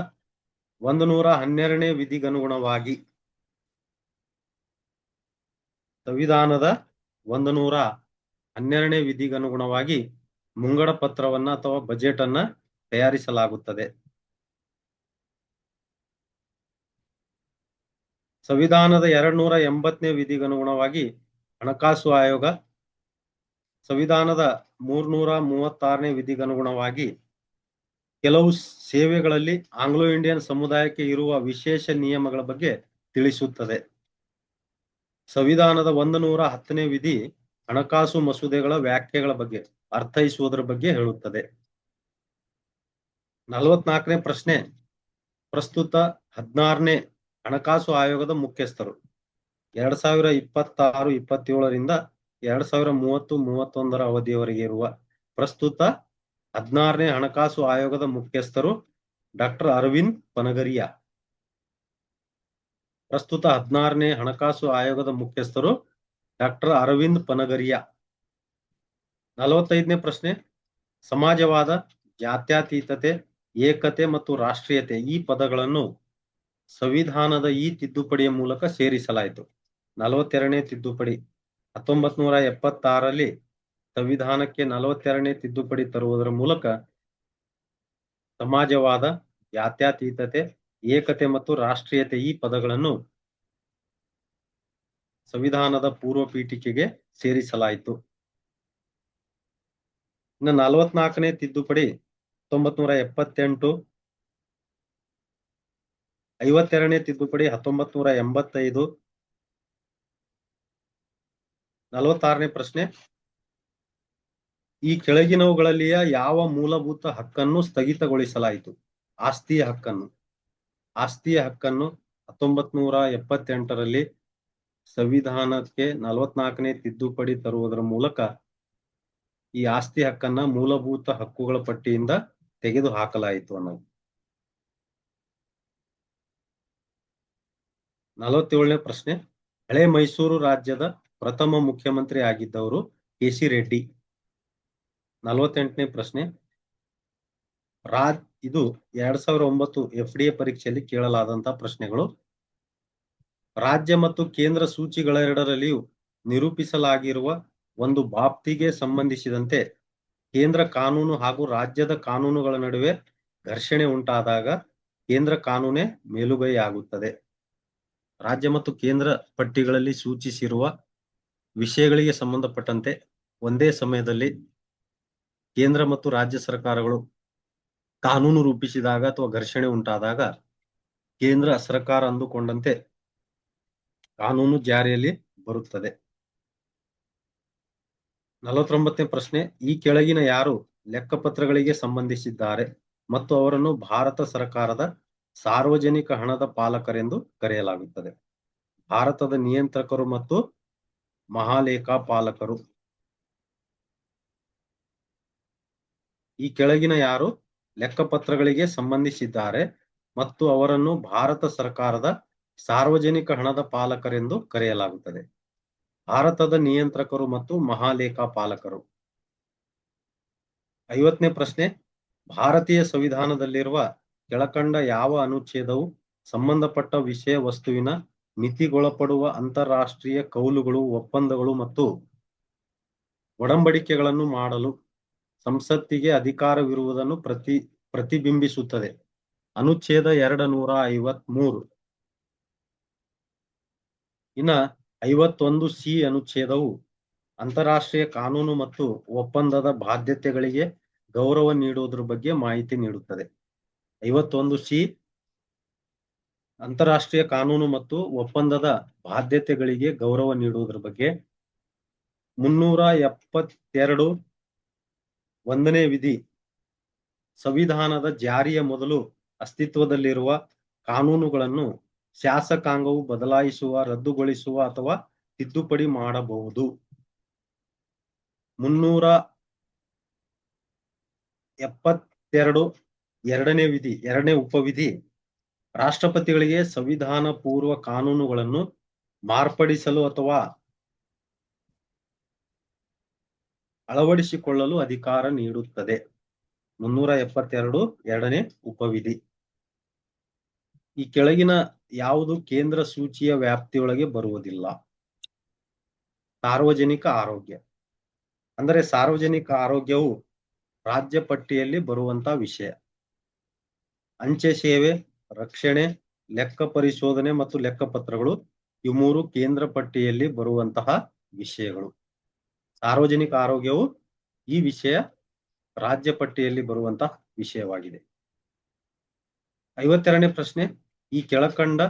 112ನೇ ವಿಧಿಗನುಗುಣವಾಗಿ ಸಂವಿಧಾನದ 112ನೇ ವಿಧಿಗನುಗುಣವಾಗಿ ಮುಂಗಡ ಪತ್ರವನ್ನ ಅಥವಾ ಬಜೆಟ್ ಅನ್ನ ತಯಾರಿಸಲಾಗುತ್ತದೆ. ಸಂವಿಧಾನದ 280ನೇ ವಿಧಿಗನುಗುಣವಾಗಿ ಹಣಕಾಸು ಆಯೋಗ, ಸಂವಿಧಾನದ 336ನೇ ವಿಧಿಗನುಗುಣವಾಗಿ ಕೆಲವು ಸೇವೆಗಳಲ್ಲಿ ಆಂಗ್ಲೋ ಇಂಡಿಯನ್ ಸಮುದಾಯಕ್ಕೆ ಇರುವ ವಿಶೇಷ ನಿಯಮಗಳ ಬಗ್ಗೆ ತಿಳಿಸುತ್ತದೆ. ಸಂವಿಧಾನದ 110ನೇ ವಿಧಿ ಹಣಕಾಸು ಮಸೂದೆಗಳ ವ್ಯಾಖ್ಯೆಗಳ ಬಗ್ಗೆ ಅರ್ಥೈಸುವುದರ ಬಗ್ಗೆ ಹೇಳುತ್ತದೆ. 44ನೇ ಪ್ರಶ್ನೆ, ಪ್ರಸ್ತುತ 16ನೇ ಹಣಕಾಸು ಆಯೋಗದ ಮುಖ್ಯಸ್ಥರು 2026-27ರಿಂದ 2030-31 ಅವಧಿಯವರೆಗೆ ಇರುವ ಪ್ರಸ್ತುತ 16ನೇ ಹಣಕಾಸು ಆಯೋಗದ ಮುಖ್ಯಸ್ಥರು ಡಾಕ್ಟರ್ ಅರವಿಂದ್ ಪನಗರಿಯಾ. ಪ್ರಸ್ತುತ 16ನೇ ಹಣಕಾಸು ಆಯೋಗದ ಮುಖ್ಯಸ್ಥರು ಡಾಕ್ಟರ್ ಅರವಿಂದ್ ಪನಗರಿಯಾ. 45ನೇ ಪ್ರಶ್ನೆ, ಸಮಾಜವಾದ, ಜಾತ್ಯತೀತತೆ, ಏಕತೆ ಮತ್ತು ರಾಷ್ಟ್ರೀಯತೆ ಈ ಪದಗಳನ್ನು ಸಂವಿಧಾನದ ಈ ತಿದ್ದುಪಡಿಯ ಮೂಲಕ ಸೇರಿಸಲಾಯಿತು. 42ನೇ ತಿದ್ದುಪಡಿ 1976ರಲ್ಲಿ ಸಂವಿಧಾನಕ್ಕೆ 42ನೇ ತಿದ್ದುಪಡಿ ತರುವುದರ ಮೂಲಕ ಸಮಾಜವಾದ, ಜಾತ್ಯತೀತತೆ, ಏಕತೆ ಮತ್ತು ರಾಷ್ಟ್ರೀಯತೆ ಈ ಪದಗಳನ್ನು ಸಂವಿಧಾನದ ಪೂರ್ವ ಪೀಠಿಕೆಗೆ ಸೇರಿಸಲಾಯಿತು. ಇನ್ನು 44ನೇ ತಿದ್ದುಪಡಿ 1978, 52ನೇ ತಿದ್ದುಪಡಿ 1985. 46ನೇ ಪ್ರಶ್ನೆ, ಈ ಕೆಳಗಿನವುಗಳಲ್ಲಿಯ ಯಾವ ಮೂಲಭೂತ ಹಕ್ಕನ್ನು ಸ್ಥಗಿತಗೊಳಿಸಲಾಯಿತು? ಆಸ್ತಿಯ ಹಕ್ಕನ್ನು. ಆಸ್ತಿಯ ಹಕ್ಕನ್ನು 1978ರಲ್ಲಿ ಸಂವಿಧಾನಕ್ಕೆ 44ನೇ ತಿದ್ದುಪಡಿ ತರುವುದರ ಮೂಲಕ ಈ ಆಸ್ತಿ ಹಕ್ಕನ್ನ ಮೂಲಭೂತ ಹಕ್ಕುಗಳ ಪಟ್ಟಿಯಿಂದ ತೆಗೆದು ಹಾಕಲಾಯಿತು ಅನ್ನೋದು. 47ನೇ ಪ್ರಶ್ನೆ, ಹಳೆ ಮೈಸೂರು ರಾಜ್ಯದ ಪ್ರಥಮ ಮುಖ್ಯಮಂತ್ರಿ ಆಗಿದ್ದವರು ಕೆ.ಸಿ. ರೆಡ್ಡಿ. 48ನೇ ಪ್ರಶ್ನೆ, ಇದು 2009 FDA ಪರೀಕ್ಷೆಯಲ್ಲಿ ಕೇಳಲಾದಂತಹ ಪ್ರಶ್ನೆಗಳು. ರಾಜ್ಯ ಮತ್ತು ಕೇಂದ್ರ ಸೂಚಿಗಳೆರಡರಲ್ಲಿಯೂ ನಿರೂಪಿಸಲಾಗಿರುವ ಒಂದು ಬಾಬ್ತಿಗೆ ಸಂಬಂಧಿಸಿದಂತೆ ಕೇಂದ್ರ ಕಾನೂನು ಹಾಗೂ ರಾಜ್ಯದ ಕಾನೂನುಗಳ ನಡುವೆ ಘರ್ಷಣೆ ಉಂಟಾದಾಗ ಕೇಂದ್ರ ಕಾನೂನೇ ಮೇಲುಗೈ ಆಗುತ್ತದೆ. ರಾಜ್ಯ ಮತ್ತು ಕೇಂದ್ರ ಪಟ್ಟಿಗಳಲ್ಲಿ ಸೂಚಿಸಿರುವ ವಿಷಯಗಳಿಗೆ ಸಂಬಂಧಪಟ್ಟಂತೆ ಒಂದೇ ಸಮಯದಲ್ಲಿ ಕೇಂದ್ರ ಮತ್ತು ರಾಜ್ಯ ಸರ್ಕಾರಗಳು ಕಾನೂನು ರೂಪಿಸಿದಾಗ ಅಥವಾ ಘರ್ಷಣೆ ಉಂಟಾದಾಗ ಕೇಂದ್ರ ಸರ್ಕಾರ ಅಂದುಕೊಂಡಂತೆ ಕಾನೂನು ಜಾರಿಯಲ್ಲಿ ಬರುತ್ತದೆ. 49ನೇ ಪ್ರಶ್ನೆ, ಈ ಕೆಳಗಿನ ಯಾರು ಲೆಕ್ಕಪತ್ರಗಳಿಗೆ ಸಂಬಂಧಿಸಿದ್ದಾರೆ ಮತ್ತು ಅವರನ್ನು ಭಾರತ ಸರ್ಕಾರದ ಸಾರ್ವಜನಿಕ ಹಣದ ಪಾಲಕರೆಂದು ಕರೆಯಲಾಗುತ್ತದೆ? ಭಾರತದ ನಿಯಂತ್ರಕರು ಮತ್ತು ಮಹಾಲೇಖಾಪಾಲಕರು. ಈ ಕೆಳಗಿನ ಯಾರು ಲೆಕ್ಕಪತ್ರಗಳಿಗೆ ಸಂಬಂಧಿಸಿದ್ದಾರೆ ಮತ್ತು ಅವರನ್ನು ಭಾರತ ಸರ್ಕಾರದ ಸಾರ್ವಜನಿಕ ಹಣದ ಪಾಲಕರೆಂದು ಕರೆಯಲಾಗುತ್ತದೆ? ಭಾರತದ ನಿಯಂತ್ರಕರು ಮತ್ತು ಮಹಾಲೇಖಾಪಾಲಕರು. 50ನೇ ಪ್ರಶ್ನೆ, ಭಾರತೀಯ ಸಂವಿಧಾನದಲ್ಲಿರುವ ಕೆಳಕಂಡ ಯಾವ ಅನುಚ್ಛೇದವು ಸಂಬಂಧಪಟ್ಟ ವಿಷಯ ವಸ್ತುವಿನ ಮಿತಿಗೊಳಪಡುವ ಅಂತಾರಾಷ್ಟ್ರೀಯ ಕೌಲುಗಳು, ಒಪ್ಪಂದಗಳು ಮತ್ತು ಒಡಂಬಡಿಕೆಗಳನ್ನು ಮಾಡಲು ಸಂಸತ್ತಿಗೆ ಅಧಿಕಾರವಿರುವುದನ್ನು ಪ್ರತಿಬಿಂಬಿಸುತ್ತದೆ? ಅನುಚ್ಛೇದ 253. ಇನ್ನ 51C ಅನುಚ್ಛೇದವು ಅಂತಾರಾಷ್ಟ್ರೀಯ ಕಾನೂನು ಮತ್ತು ಒಪ್ಪಂದದ ಬಾಧ್ಯತೆಗಳಿಗೆ ಗೌರವ ನೀಡುವುದರ ಬಗ್ಗೆ ಮಾಹಿತಿ ನೀಡುತ್ತದೆ. 51C ಅಂತಾರಾಷ್ಟ್ರೀಯ ಕಾನೂನು ಮತ್ತು ಒಪ್ಪಂದದ ಬಾಧ್ಯತೆಗಳಿಗೆ ಗೌರವ ನೀಡುವುದರ ಬಗ್ಗೆ. 372 1ನೇ ವಿಧಿ ಸಂವಿಧಾನದ ಜಾರಿಯ ಮೊದಲು ಅಸ್ತಿತ್ವದಲ್ಲಿರುವ ಕಾನೂನುಗಳನ್ನು ಶಾಸಕಾಂಗವು ಬದಲಾಯಿಸುವ, ರದ್ದುಗೊಳಿಸುವ ಅಥವಾ ತಿದ್ದುಪಡಿ ಮಾಡಬಹುದು. 372 2ನೇ ವಿಧಿ, 2ನೇ ಉಪವಿಧಿ ರಾಷ್ಟ್ರಪತಿಗಳಿಗೆ ಸಂವಿಧಾನ ಪೂರ್ವ ಕಾನೂನುಗಳನ್ನು ಮಾರ್ಪಡಿಸಲು ಅಥವಾ ಅಳವಡಿಸಿಕೊಳ್ಳಲು ಅಧಿಕಾರ ನೀಡುತ್ತದೆ. 372 ಎರಡನೇ ಉಪವಿಧಿ. ಈ ಕೆಳಗಿನ ಯಾವುದು ಕೇಂದ್ರ ಸೂಚಿಯ ವ್ಯಾಪ್ತಿಯೊಳಗೆ ಬರುವುದಿಲ್ಲ? ಸಾರ್ವಜನಿಕ ಆರೋಗ್ಯ. ಅಂದರೆ ಸಾರ್ವಜನಿಕ ಆರೋಗ್ಯವು ರಾಜ್ಯ ಪಟ್ಟಿಯಲ್ಲಿ ಬರುವಂತಹ ವಿಷಯ. ಅಂಚೆ ಸೇವೆ, ರಕ್ಷಣೆ, ಲೆಕ್ಕ ಪರಿಶೋಧನೆ ಮತ್ತು ಲೆಕ್ಕಪತ್ರಗಳು ಇವು ಮೂರು ಕೇಂದ್ರ ಪಟ್ಟಿಯಲ್ಲಿ ಬರುವಂತಹ ವಿಷಯಗಳು. ಸಾರ್ವಜನಿಕ ಆರೋಗ್ಯವು ಈ ವಿಷಯ ರಾಜ್ಯ ಪಟ್ಟಿಯಲ್ಲಿ ಬರುವಂತಹ ವಿಷಯವಾಗಿದೆ. 52ನೇ ಪ್ರಶ್ನೆ, ಈ ಕೆಳಕಂಡ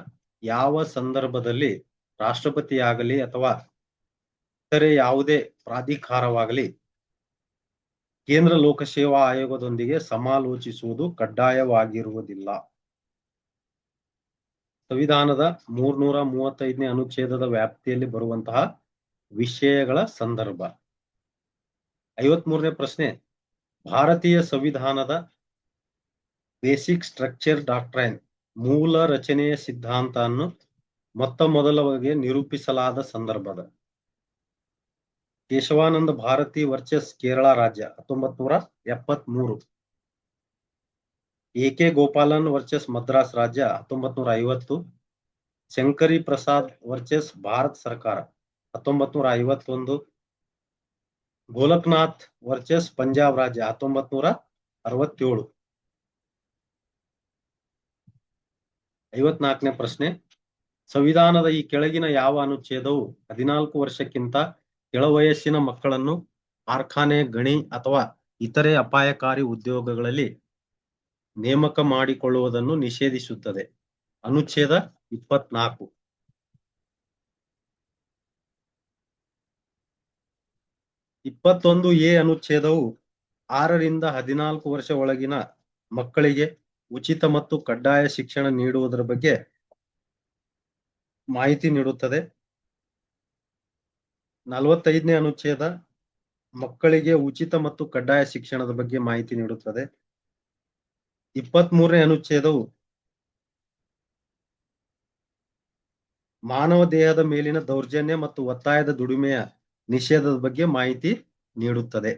ಯಾವ ಸಂದರ್ಭದಲ್ಲಿ ರಾಷ್ಟ್ರಪತಿಯಾಗಲಿ ಅಥವಾ ಇತರೆ ಯಾವುದೇ ಪ್ರಾಧಿಕಾರವಾಗಲಿ ಕೇಂದ್ರ ಲೋಕಸೇವಾ ಆಯೋಗದೊಂದಿಗೆ ಸಮಾಲೋಚಿಸುವುದು ಕಡ್ಡಾಯವಾಗಿರುವುದಿಲ್ಲ? ಸಂವಿಧಾನದ 335ನೇ ಅನುಚ್ಛೇದದ ವ್ಯಾಪ್ತಿಯಲ್ಲಿ ಬರುವಂತಹ ವಿಷಯಗಳ ಸಂದರ್ಭ. 53ನೇ ಪ್ರಶ್ನೆ, ಭಾರತೀಯ ಸಂವಿಧಾನದ ಬೇಸಿಕ್ ಸ್ಟ್ರಕ್ಚರ್ ಡಾಕ್ಟ್ರೈನ್ ಮೂಲ ರಚನೆಯ ಸಿದ್ಧಾಂತ ಅನ್ನು ಮೊದಲವಾಗಿ ನಿರೂಪಿಸಲಾದ ಸಂದರ್ಭದ. ಕೇಶವಾನಂದ ಭಾರತಿ ವರ್ಸಸ್ ಕೇರಳ ರಾಜ್ಯ 1973. ಎ.ಕೆ. ಗೋಪಾಲನ್ ವರ್ಸಸ್ ಮದ್ರಾಸ್ ರಾಜ್ಯ 1950. ಶಂಕರಿ ಪ್ರಸಾದ್ ವರ್ಸಸ್ ಭಾರತ ಸರ್ಕಾರ 1951. ಗೋಲಕ್ನಾಥ್ ವರ್ಸಸ್ ಪಂಜಾಬ್ ರಾಜ್ಯ 1967. 54ನೇ ಪ್ರಶ್ನೆ, ಸಂವಿಧಾನದ ಈ ಕೆಳಗಿನ ಯಾವ ಅನುಚ್ಛೇದವು 14 ವರ್ಷಕ್ಕಿಂತ ಕೆಳವಯಸ್ಸಿನ ಮಕ್ಕಳನ್ನು ಕಾರ್ಖಾನೆ, ಗಣಿ ಅಥವಾ ಇತರೆ ಅಪಾಯಕಾರಿ ಉದ್ಯೋಗಗಳಲ್ಲಿ ನೇಮಕ ಮಾಡಿಕೊಳ್ಳುವುದನ್ನು ನಿಷೇಧಿಸುತ್ತದೆ? ಅನುಚ್ಛೇದ 24. 21A ಅನುಚ್ಛೇದವು 6ರಿಂದ 14 ವರ್ಷ ಒಳಗಿನ ಮಕ್ಕಳಿಗೆ ಉಚಿತ ಮತ್ತು ಕಡ್ಡಾಯ ಶಿಕ್ಷಣ ನೀಡುವುದರ ಬಗ್ಗೆ ಮಾಹಿತಿ ನೀಡುತ್ತದೆ. 45ನೇ ಅನುಚ್ಛೇದ ಮಕ್ಕಳಿಗೆ ಉಚಿತ ಮತ್ತು ಕಡ್ಡಾಯ ಶಿಕ್ಷಣದ ಬಗ್ಗೆ ಮಾಹಿತಿ ನೀಡುತ್ತದೆ. 23ನೇ ಅನುಚ್ಛೇದವು ಮಾನವ ದೇಹದ ಮೇಲಿನ ದೌರ್ಜನ್ಯ ಮತ್ತು ಒತ್ತಾಯದ ದುಡಿಮೆಯ ನಿಷೇಧದ ಬಗ್ಗೆ ಮಾಹಿತಿ ನೀಡುತ್ತದೆ.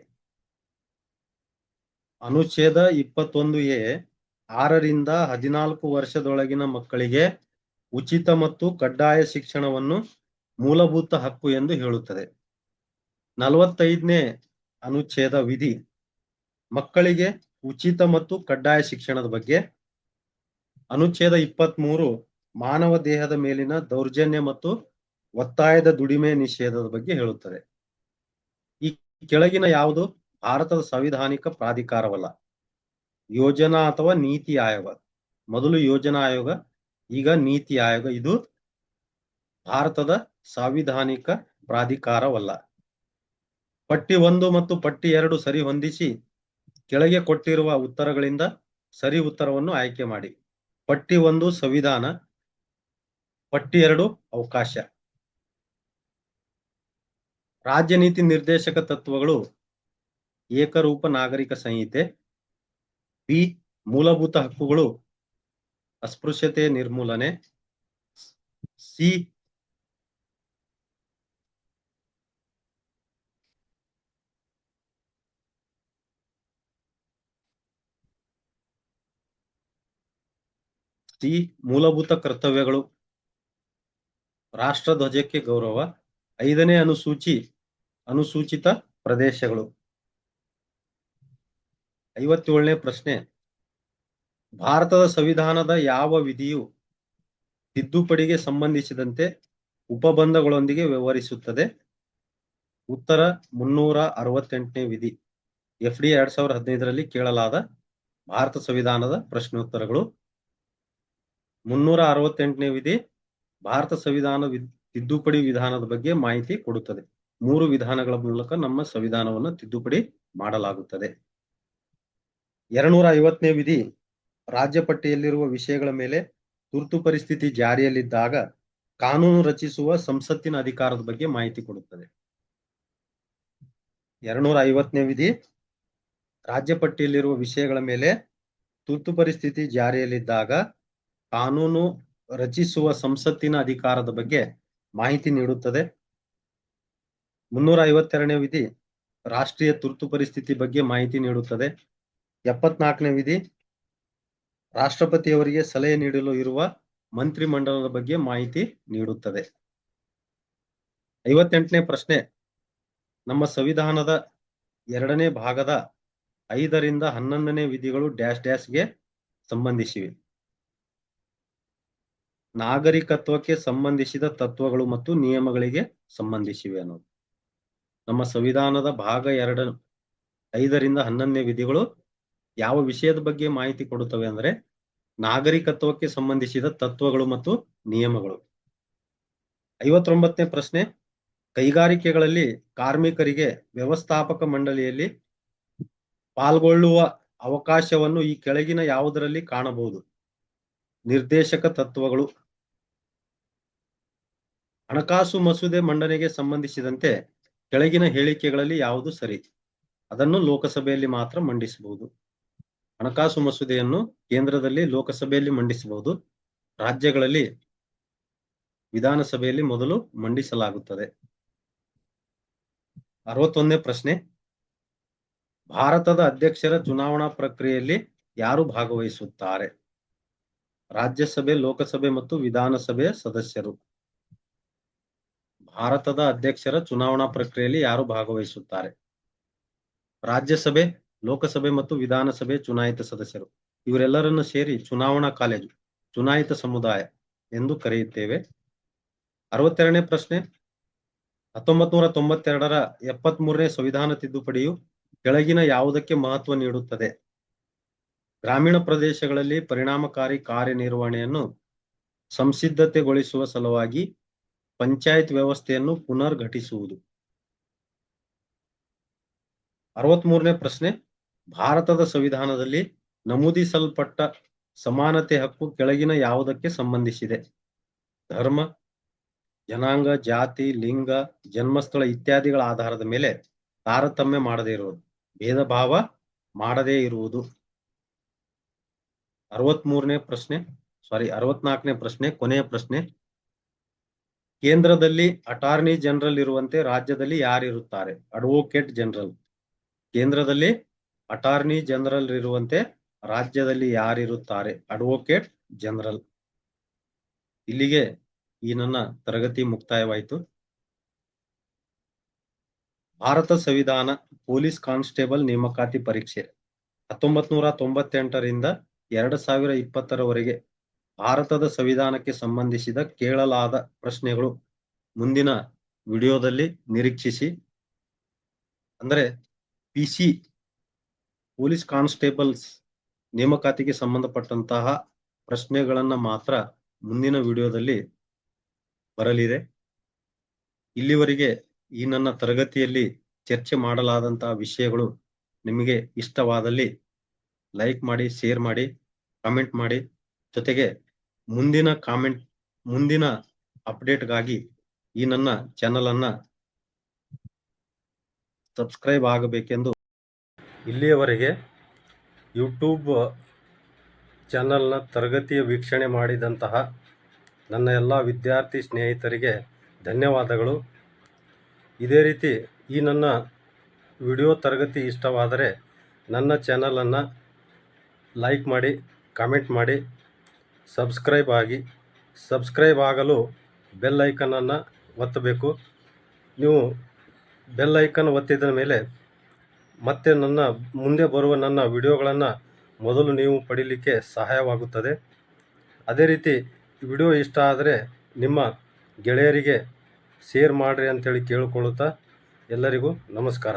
ಅನುಚ್ಛೇದ 21A 6ರಿಂದ 14 ವರ್ಷದೊಳಗಿನ ಮಕ್ಕಳಿಗೆ ಉಚಿತ ಮತ್ತು ಕಡ್ಡಾಯ ಶಿಕ್ಷಣವನ್ನು ಮೂಲಭೂತ ಹಕ್ಕು ಎಂದು ಹೇಳುತ್ತದೆ. 45ನೇ ಅನುಚ್ಛೇದ ವಿಧಿ ಮಕ್ಕಳಿಗೆ ಉಚಿತ ಮತ್ತು ಕಡ್ಡಾಯ ಶಿಕ್ಷಣದ ಬಗ್ಗೆ. ಅನುಚ್ಛೇದ 23 ಮಾನವ ದೇಹದ ಮೇಲಿನ ದೌರ್ಜನ್ಯ ಮತ್ತು ಒತ್ತಾಯದ ದುಡಿಮೆ ನಿಷೇಧದ ಬಗ್ಗೆ ಹೇಳುತ್ತದೆ. ಈ ಕೆಳಗಿನ ಯಾವುದು ಭಾರತದ ಸಂವಿಧಾನಿಕ ಪ್ರಾಧಿಕಾರವಲ್ಲ? ಯೋಜನಾ ಅಥವಾ ನೀತಿ ಆಯೋಗ. ಮೊದಲು ಯೋಜನಾ ಆಯೋಗ, ಈಗ ನೀತಿ ಆಯೋಗ. ಇದು ಭಾರತದ ಸಾಂವಿಧಾನಿಕ ಪ್ರಾಧಿಕಾರವಲ್ಲ. ಪಟ್ಟಿ 1 ಮತ್ತು ಪಟ್ಟಿ 2 ಸರಿ ಹೊಂದಿಸಿ ಕೆಳಗೆ ಕೊಟ್ಟಿರುವ ಉತ್ತರಗಳಿಂದ ಸರಿ ಉತ್ತರವನ್ನು ಆಯ್ಕೆ ಮಾಡಿ. ಪಟ್ಟಿ 1 ಸಂವಿಧಾನ, ಪಟ್ಟಿ 2 ಅವಕಾಶ. ರಾಜ್ಯ ನೀತಿ ನಿರ್ದೇಶಕ ತತ್ವಗಳು ಏಕರೂಪ ನಾಗರಿಕ ಸಂಹಿತೆ. ಬಿ ಮೂಲಭೂತ ಹಕ್ಕುಗಳು ಅಸ್ಪೃಶ್ಯತೆ ನಿರ್ಮೂಲನೆ. ಸಿ ಮೂಲಭೂತ ಕರ್ತವ್ಯಗಳು. ರಾಷ್ಟ್ರ ಧ್ವಜಕ್ಕೆ ಗೌರವ. 5ನೇ ಅನುಸೂಚಿ ಅನುಸೂಚಿತ ಪ್ರದೇಶಗಳು. 57ನೇ ಪ್ರಶ್ನೆ, ಭಾರತದ ಸಂವಿಧಾನದ ಯಾವ ವಿಧಿಯು ತಿದ್ದುಪಡಿಗೆ ಸಂಬಂಧಿಸಿದಂತೆ ಉಪಬಂಧಗಳೊಂದಿಗೆ ವ್ಯವಹರಿಸುತ್ತದೆ? ಉತ್ತರ 368ನೇ ವಿಧಿ. FD 2015ರಲ್ಲಿ ಕೇಳಲಾದ ಭಾರತ ಸಂವಿಧಾನದ ಪ್ರಶ್ನೋತ್ತರಗಳು. 368ನೇ ವಿಧಿ ಭಾರತ ಸಂವಿಧಾನ ತಿದ್ದುಪಡಿ ವಿಧಾನದ ಬಗ್ಗೆ ಮಾಹಿತಿ ಕೊಡುತ್ತದೆ. 3 ವಿಧಾನಗಳ ಮೂಲಕ ನಮ್ಮ ಸಂವಿಧಾನವನ್ನು ತಿದ್ದುಪಡಿ ಮಾಡಲಾಗುತ್ತದೆ. 250ನೇ ವಿಧಿ ರಾಜ್ಯ ಪಟ್ಟಿಯಲ್ಲಿರುವ ವಿಷಯಗಳ ಮೇಲೆ ತುರ್ತು ಪರಿಸ್ಥಿತಿ ಜಾರಿಯಲ್ಲಿದ್ದಾಗ ಕಾನೂನು ರಚಿಸುವ ಸಂಸತ್ತಿನ ಅಧಿಕಾರದ ಬಗ್ಗೆ ಮಾಹಿತಿ ಕೊಡುತ್ತದೆ. 250ನೇ ವಿಧಿ ರಾಜ್ಯ ಪಟ್ಟಿಯಲ್ಲಿರುವ ವಿಷಯಗಳ ಮೇಲೆ ತುರ್ತು ಪರಿಸ್ಥಿತಿ ಜಾರಿಯಲ್ಲಿದ್ದಾಗ ಕಾನೂನು ರಚಿಸುವ ಸಂಸತ್ತಿನ ಅಧಿಕಾರದ ಬಗ್ಗೆ ಮಾಹಿತಿ ನೀಡುತ್ತದೆ. 352ನೇ ವಿಧಿ ರಾಷ್ಟ್ರೀಯ ತುರ್ತು ಪರಿಸ್ಥಿತಿ ಬಗ್ಗೆ ಮಾಹಿತಿ ನೀಡುತ್ತದೆ. 74ನೇ ವಿಧಿ ರಾಷ್ಟ್ರಪತಿಯವರಿಗೆ ಸಲಹೆ ನೀಡಲು ಇರುವ ಮಂತ್ರಿಮಂಡಲದ ಬಗ್ಗೆ ಮಾಹಿತಿ ನೀಡುತ್ತದೆ. 58ನೇ ಪ್ರಶ್ನೆ ನಮ್ಮ ಸಂವಿಧಾನದ 2ನೇ ಭಾಗದ 5ರಿಂದ 11ನೇ ವಿಧಿಗಳು ಡ್ಯಾಶ್ ಡ್ಯಾಶ್ಗೆ ಸಂಬಂಧಿಸಿವೆ. ನಾಗರಿಕತ್ವಕ್ಕೆ ಸಂಬಂಧಿಸಿದ ತತ್ವಗಳು ಮತ್ತು ನಿಯಮಗಳಿಗೆ ಸಂಬಂಧಿಸಿವೆ ಅನ್ನೋದು. ನಮ್ಮ ಸಂವಿಧಾನದ ಭಾಗ 2 5ರಿಂದ 11ನೇ ವಿಧಿಗಳು ಯಾವ ವಿಷಯದ ಬಗ್ಗೆ ಮಾಹಿತಿ ಕೊಡುತ್ತವೆ ಅಂದ್ರೆ ನಾಗರಿಕತ್ವಕ್ಕೆ ಸಂಬಂಧಿಸಿದ ತತ್ವಗಳು ಮತ್ತು ನಿಯಮಗಳು. 59ನೇ ಪ್ರಶ್ನೆ ಕೈಗಾರಿಕೆಗಳಲ್ಲಿ ಕಾರ್ಮಿಕರಿಗೆ ವ್ಯವಸ್ಥಾಪಕ ಮಂಡಳಿಯಲ್ಲಿ ಪಾಲ್ಗೊಳ್ಳುವ ಅವಕಾಶವನ್ನು ಈ ಕೆಳಗಿನ ಯಾವುದರಲ್ಲಿ ಕಾಣಬಹುದು? ನಿರ್ದೇಶಕ ತತ್ವಗಳು. ಹಣಕಾಸು ಮಸೂದೆ ಮಂಡನೆಗೆ ಸಂಬಂಧಿಸಿದಂತೆ ಕೆಳಗಿನ ಹೇಳಿಕೆಗಳಲ್ಲಿ ಯಾವುದು ಸರಿ? ಅದನ್ನು ಲೋಕಸಭೆಯಲ್ಲಿ ಮಾತ್ರ ಮಂಡಿಸಬಹುದು. ಹಣಕಾಸು ಮಸೂದೆಯನ್ನು ಕೇಂದ್ರದಲ್ಲಿ ಲೋಕಸಭೆಯಲ್ಲಿ ಮಂಡಿಸಬಹುದು, ರಾಜ್ಯಗಳಲ್ಲಿ ವಿಧಾನಸಭೆಯಲ್ಲಿ ಮೊದಲು ಮಂಡಿಸಲಾಗುತ್ತದೆ. 61ನೇ ಪ್ರಶ್ನೆ ಭಾರತದ ಅಧ್ಯಕ್ಷರ ಚುನಾವಣಾ ಪ್ರಕ್ರಿಯೆಯಲ್ಲಿ ಯಾರು ಭಾಗವಹಿಸುತ್ತಾರೆ? ರಾಜ್ಯಸಭೆ, ಲೋಕಸಭೆ ಮತ್ತು ವಿಧಾನಸಭೆಯ ಸದಸ್ಯರು. ಭಾರತದ ಅಧ್ಯಕ್ಷರ ಚುನಾವಣಾ ಪ್ರಕ್ರಿಯೆಯಲ್ಲಿ ಯಾರು ಭಾಗವಹಿಸುತ್ತಾರೆ? ರಾಜ್ಯಸಭೆ, ಲೋಕಸಭೆ ಮತ್ತು ವಿಧಾನಸಭೆ ಚುನಾಯಿತ ಸದಸ್ಯರು. ಇವರೆಲ್ಲರನ್ನು ಸೇರಿ ಚುನಾವಣಾ ಕಾಲೇಜು, ಚುನಾಯಿತ ಸಮುದಾಯ ಎಂದು ಕರೆಯುತ್ತೇವೆ. 62ನೇ ಪ್ರಶ್ನೆ 1992ರ 73ನೇ ಸಂವಿಧಾನ ತಿದ್ದುಪಡಿಯು ಕೆಳಗಿನ ಯಾವುದಕ್ಕೆ ಮಹತ್ವ ನೀಡುತ್ತದೆ? ಗ್ರಾಮೀಣ ಪ್ರದೇಶಗಳಲ್ಲಿ ಪರಿಣಾಮಕಾರಿ ಕಾರ್ಯನಿರ್ವಹಣೆಯನ್ನು ಸಂಸಿದ್ಧತೆಗೊಳಿಸುವ ಸಲುವಾಗಿ ಪಂಚಾಯತ್ ವ್ಯವಸ್ಥೆಯನ್ನು ಪುನರ್ಘಟಿಸುವುದು. 63ನೇ ಪ್ರಶ್ನೆ ಭಾರತದ ಸಂವಿಧಾನದಲ್ಲಿ ನಮೂದಿಸಲ್ಪಟ್ಟ ಸಮಾನತೆ ಹಕ್ಕು ಕೆಳಗಿನ ಯಾವುದಕ್ಕೆ ಸಂಬಂಧಿಸಿದೆ? ಧರ್ಮ, ಜನಾಂಗ, ಜಾತಿ, ಲಿಂಗ, ಜನ್ಮಸ್ಥಳ ಇತ್ಯಾದಿಗಳ ಆಧಾರದ ಮೇಲೆ ತಾರತಮ್ಯ ಮಾಡದೇ ಇರುವುದು, ಭೇದ ಭಾವ ಮಾಡದೇ ಇರುವುದು. 64ನೇ ಪ್ರಶ್ನೆ ಕೊನೆಯ ಪ್ರಶ್ನೆ ಕೇಂದ್ರದಲ್ಲಿ ಅಟಾರ್ನಿ ಜನರಲ್ ಇರುವಂತೆ ರಾಜ್ಯದಲ್ಲಿ ಯಾರಿರುತ್ತಾರೆ? Advocate general. ಕೇಂದ್ರದಲ್ಲಿ ಅಟಾರ್ನಿ ಜನರಲ್ ಇರುವಂತೆ ರಾಜ್ಯದಲ್ಲಿ ಯಾರಿರುತ್ತಾರೆ? Advocate general. ಇಲ್ಲಿಗೆ ಈ ನನ್ನ ತರಗತಿ ಮುಕ್ತಾಯವಾಯಿತು. ಭಾರತ ಸಂವಿಧಾನ ಪೊಲೀಸ್ ಕಾನ್ಸ್ಟೇಬಲ್ ನೇಮಕಾತಿ ಪರೀಕ್ಷೆ 1998ರಿಂದ 2020ರವರೆಗೆ ಭಾರತದ ಸಂವಿಧಾನಕ್ಕೆ ಸಂಬಂಧಿಸಿದ ಕೇಳಲಾದ ಪ್ರಶ್ನೆಗಳು ಮುಂದಿನ ವಿಡಿಯೋದಲ್ಲಿ ನಿರೀಕ್ಷಿಸಿ. ಅಂದ್ರೆ PC ಪೊಲೀಸ್ ಕಾನ್ಸ್ಟೇಬಲ್ಸ್ ನೇಮಕಾತಿಗೆ ಸಂಬಂಧಪಟ್ಟಂತಹ ಪ್ರಶ್ನೆಗಳನ್ನ ಮಾತ್ರ ಮುಂದಿನ ವಿಡಿಯೋದಲ್ಲಿ ಬರಲಿದೆ. ಇಲ್ಲಿವರೆಗೆ ಈ ನನ್ನ ತರಗತಿಯಲ್ಲಿ ಚರ್ಚೆ ಮಾಡಲಾದಂತಹ ವಿಷಯಗಳು ನಿಮಗೆ ಇಷ್ಟವಾದಲ್ಲಿ ಲೈಕ್ ಮಾಡಿ, ಶೇರ್ ಮಾಡಿ, ಕಾಮೆಂಟ್ ಮಾಡಿ. ಜೊತೆಗೆ ಮುಂದಿನ ಅಪ್ಡೇಟ್ಗಾಗಿ ಈ ನನ್ನ ಚಾನೆಲ್ ಅನ್ನ ಸಬ್ಸ್ಕ್ರೈಬ್ ಆಗಬೇಕೆಂದು. ಇಲ್ಲಿಯವರೆಗೆ ಯೂಟ್ಯೂಬ್ ಚಾನೆಲ್ನ ತರಗತಿಯ ವೀಕ್ಷಣೆ ಮಾಡಿದಂತಹ ನನ್ನ ಎಲ್ಲ ವಿದ್ಯಾರ್ಥಿ ಸ್ನೇಹಿತರಿಗೆ ಧನ್ಯವಾದಗಳು. ಇದೇ ರೀತಿ ಈ ನನ್ನ ವಿಡಿಯೋ ತರಗತಿ ಇಷ್ಟವಾದರೆ ನನ್ನ ಚಾನಲನ್ನು ಲೈಕ್ ಮಾಡಿ, ಕಾಮೆಂಟ್ ಮಾಡಿ, ಸಬ್ಸ್ಕ್ರೈಬ್ ಆಗಲು ಬೆಲ್ ಐಕನನ್ನು ಒತ್ತಬೇಕು. ನೀವು ಬೆಲ್ ಐಕನ್ ಒತ್ತಿದ ಮೇಲೆ ಮತ್ತೆ ನನ್ನ ಮುಂದೆ ಬರುವ ನನ್ನ ವಿಡಿಯೋಗಳನ್ನು ಮೊದಲು ನೀವು ಪಡೀಲಿಕ್ಕೆ ಸಹಾಯವಾಗುತ್ತದೆ. ಅದೇ ರೀತಿ ವಿಡಿಯೋ ಇಷ್ಟ ಆದರೆ ನಿಮ್ಮ ಗೆಳೆಯರಿಗೆ ಶೇರ್ ಮಾಡಿರಿ ಅಂತೇಳಿ ಕೇಳಿಕೊಳ್ಳುತ್ತಾ ಎಲ್ಲರಿಗೂ ನಮಸ್ಕಾರ.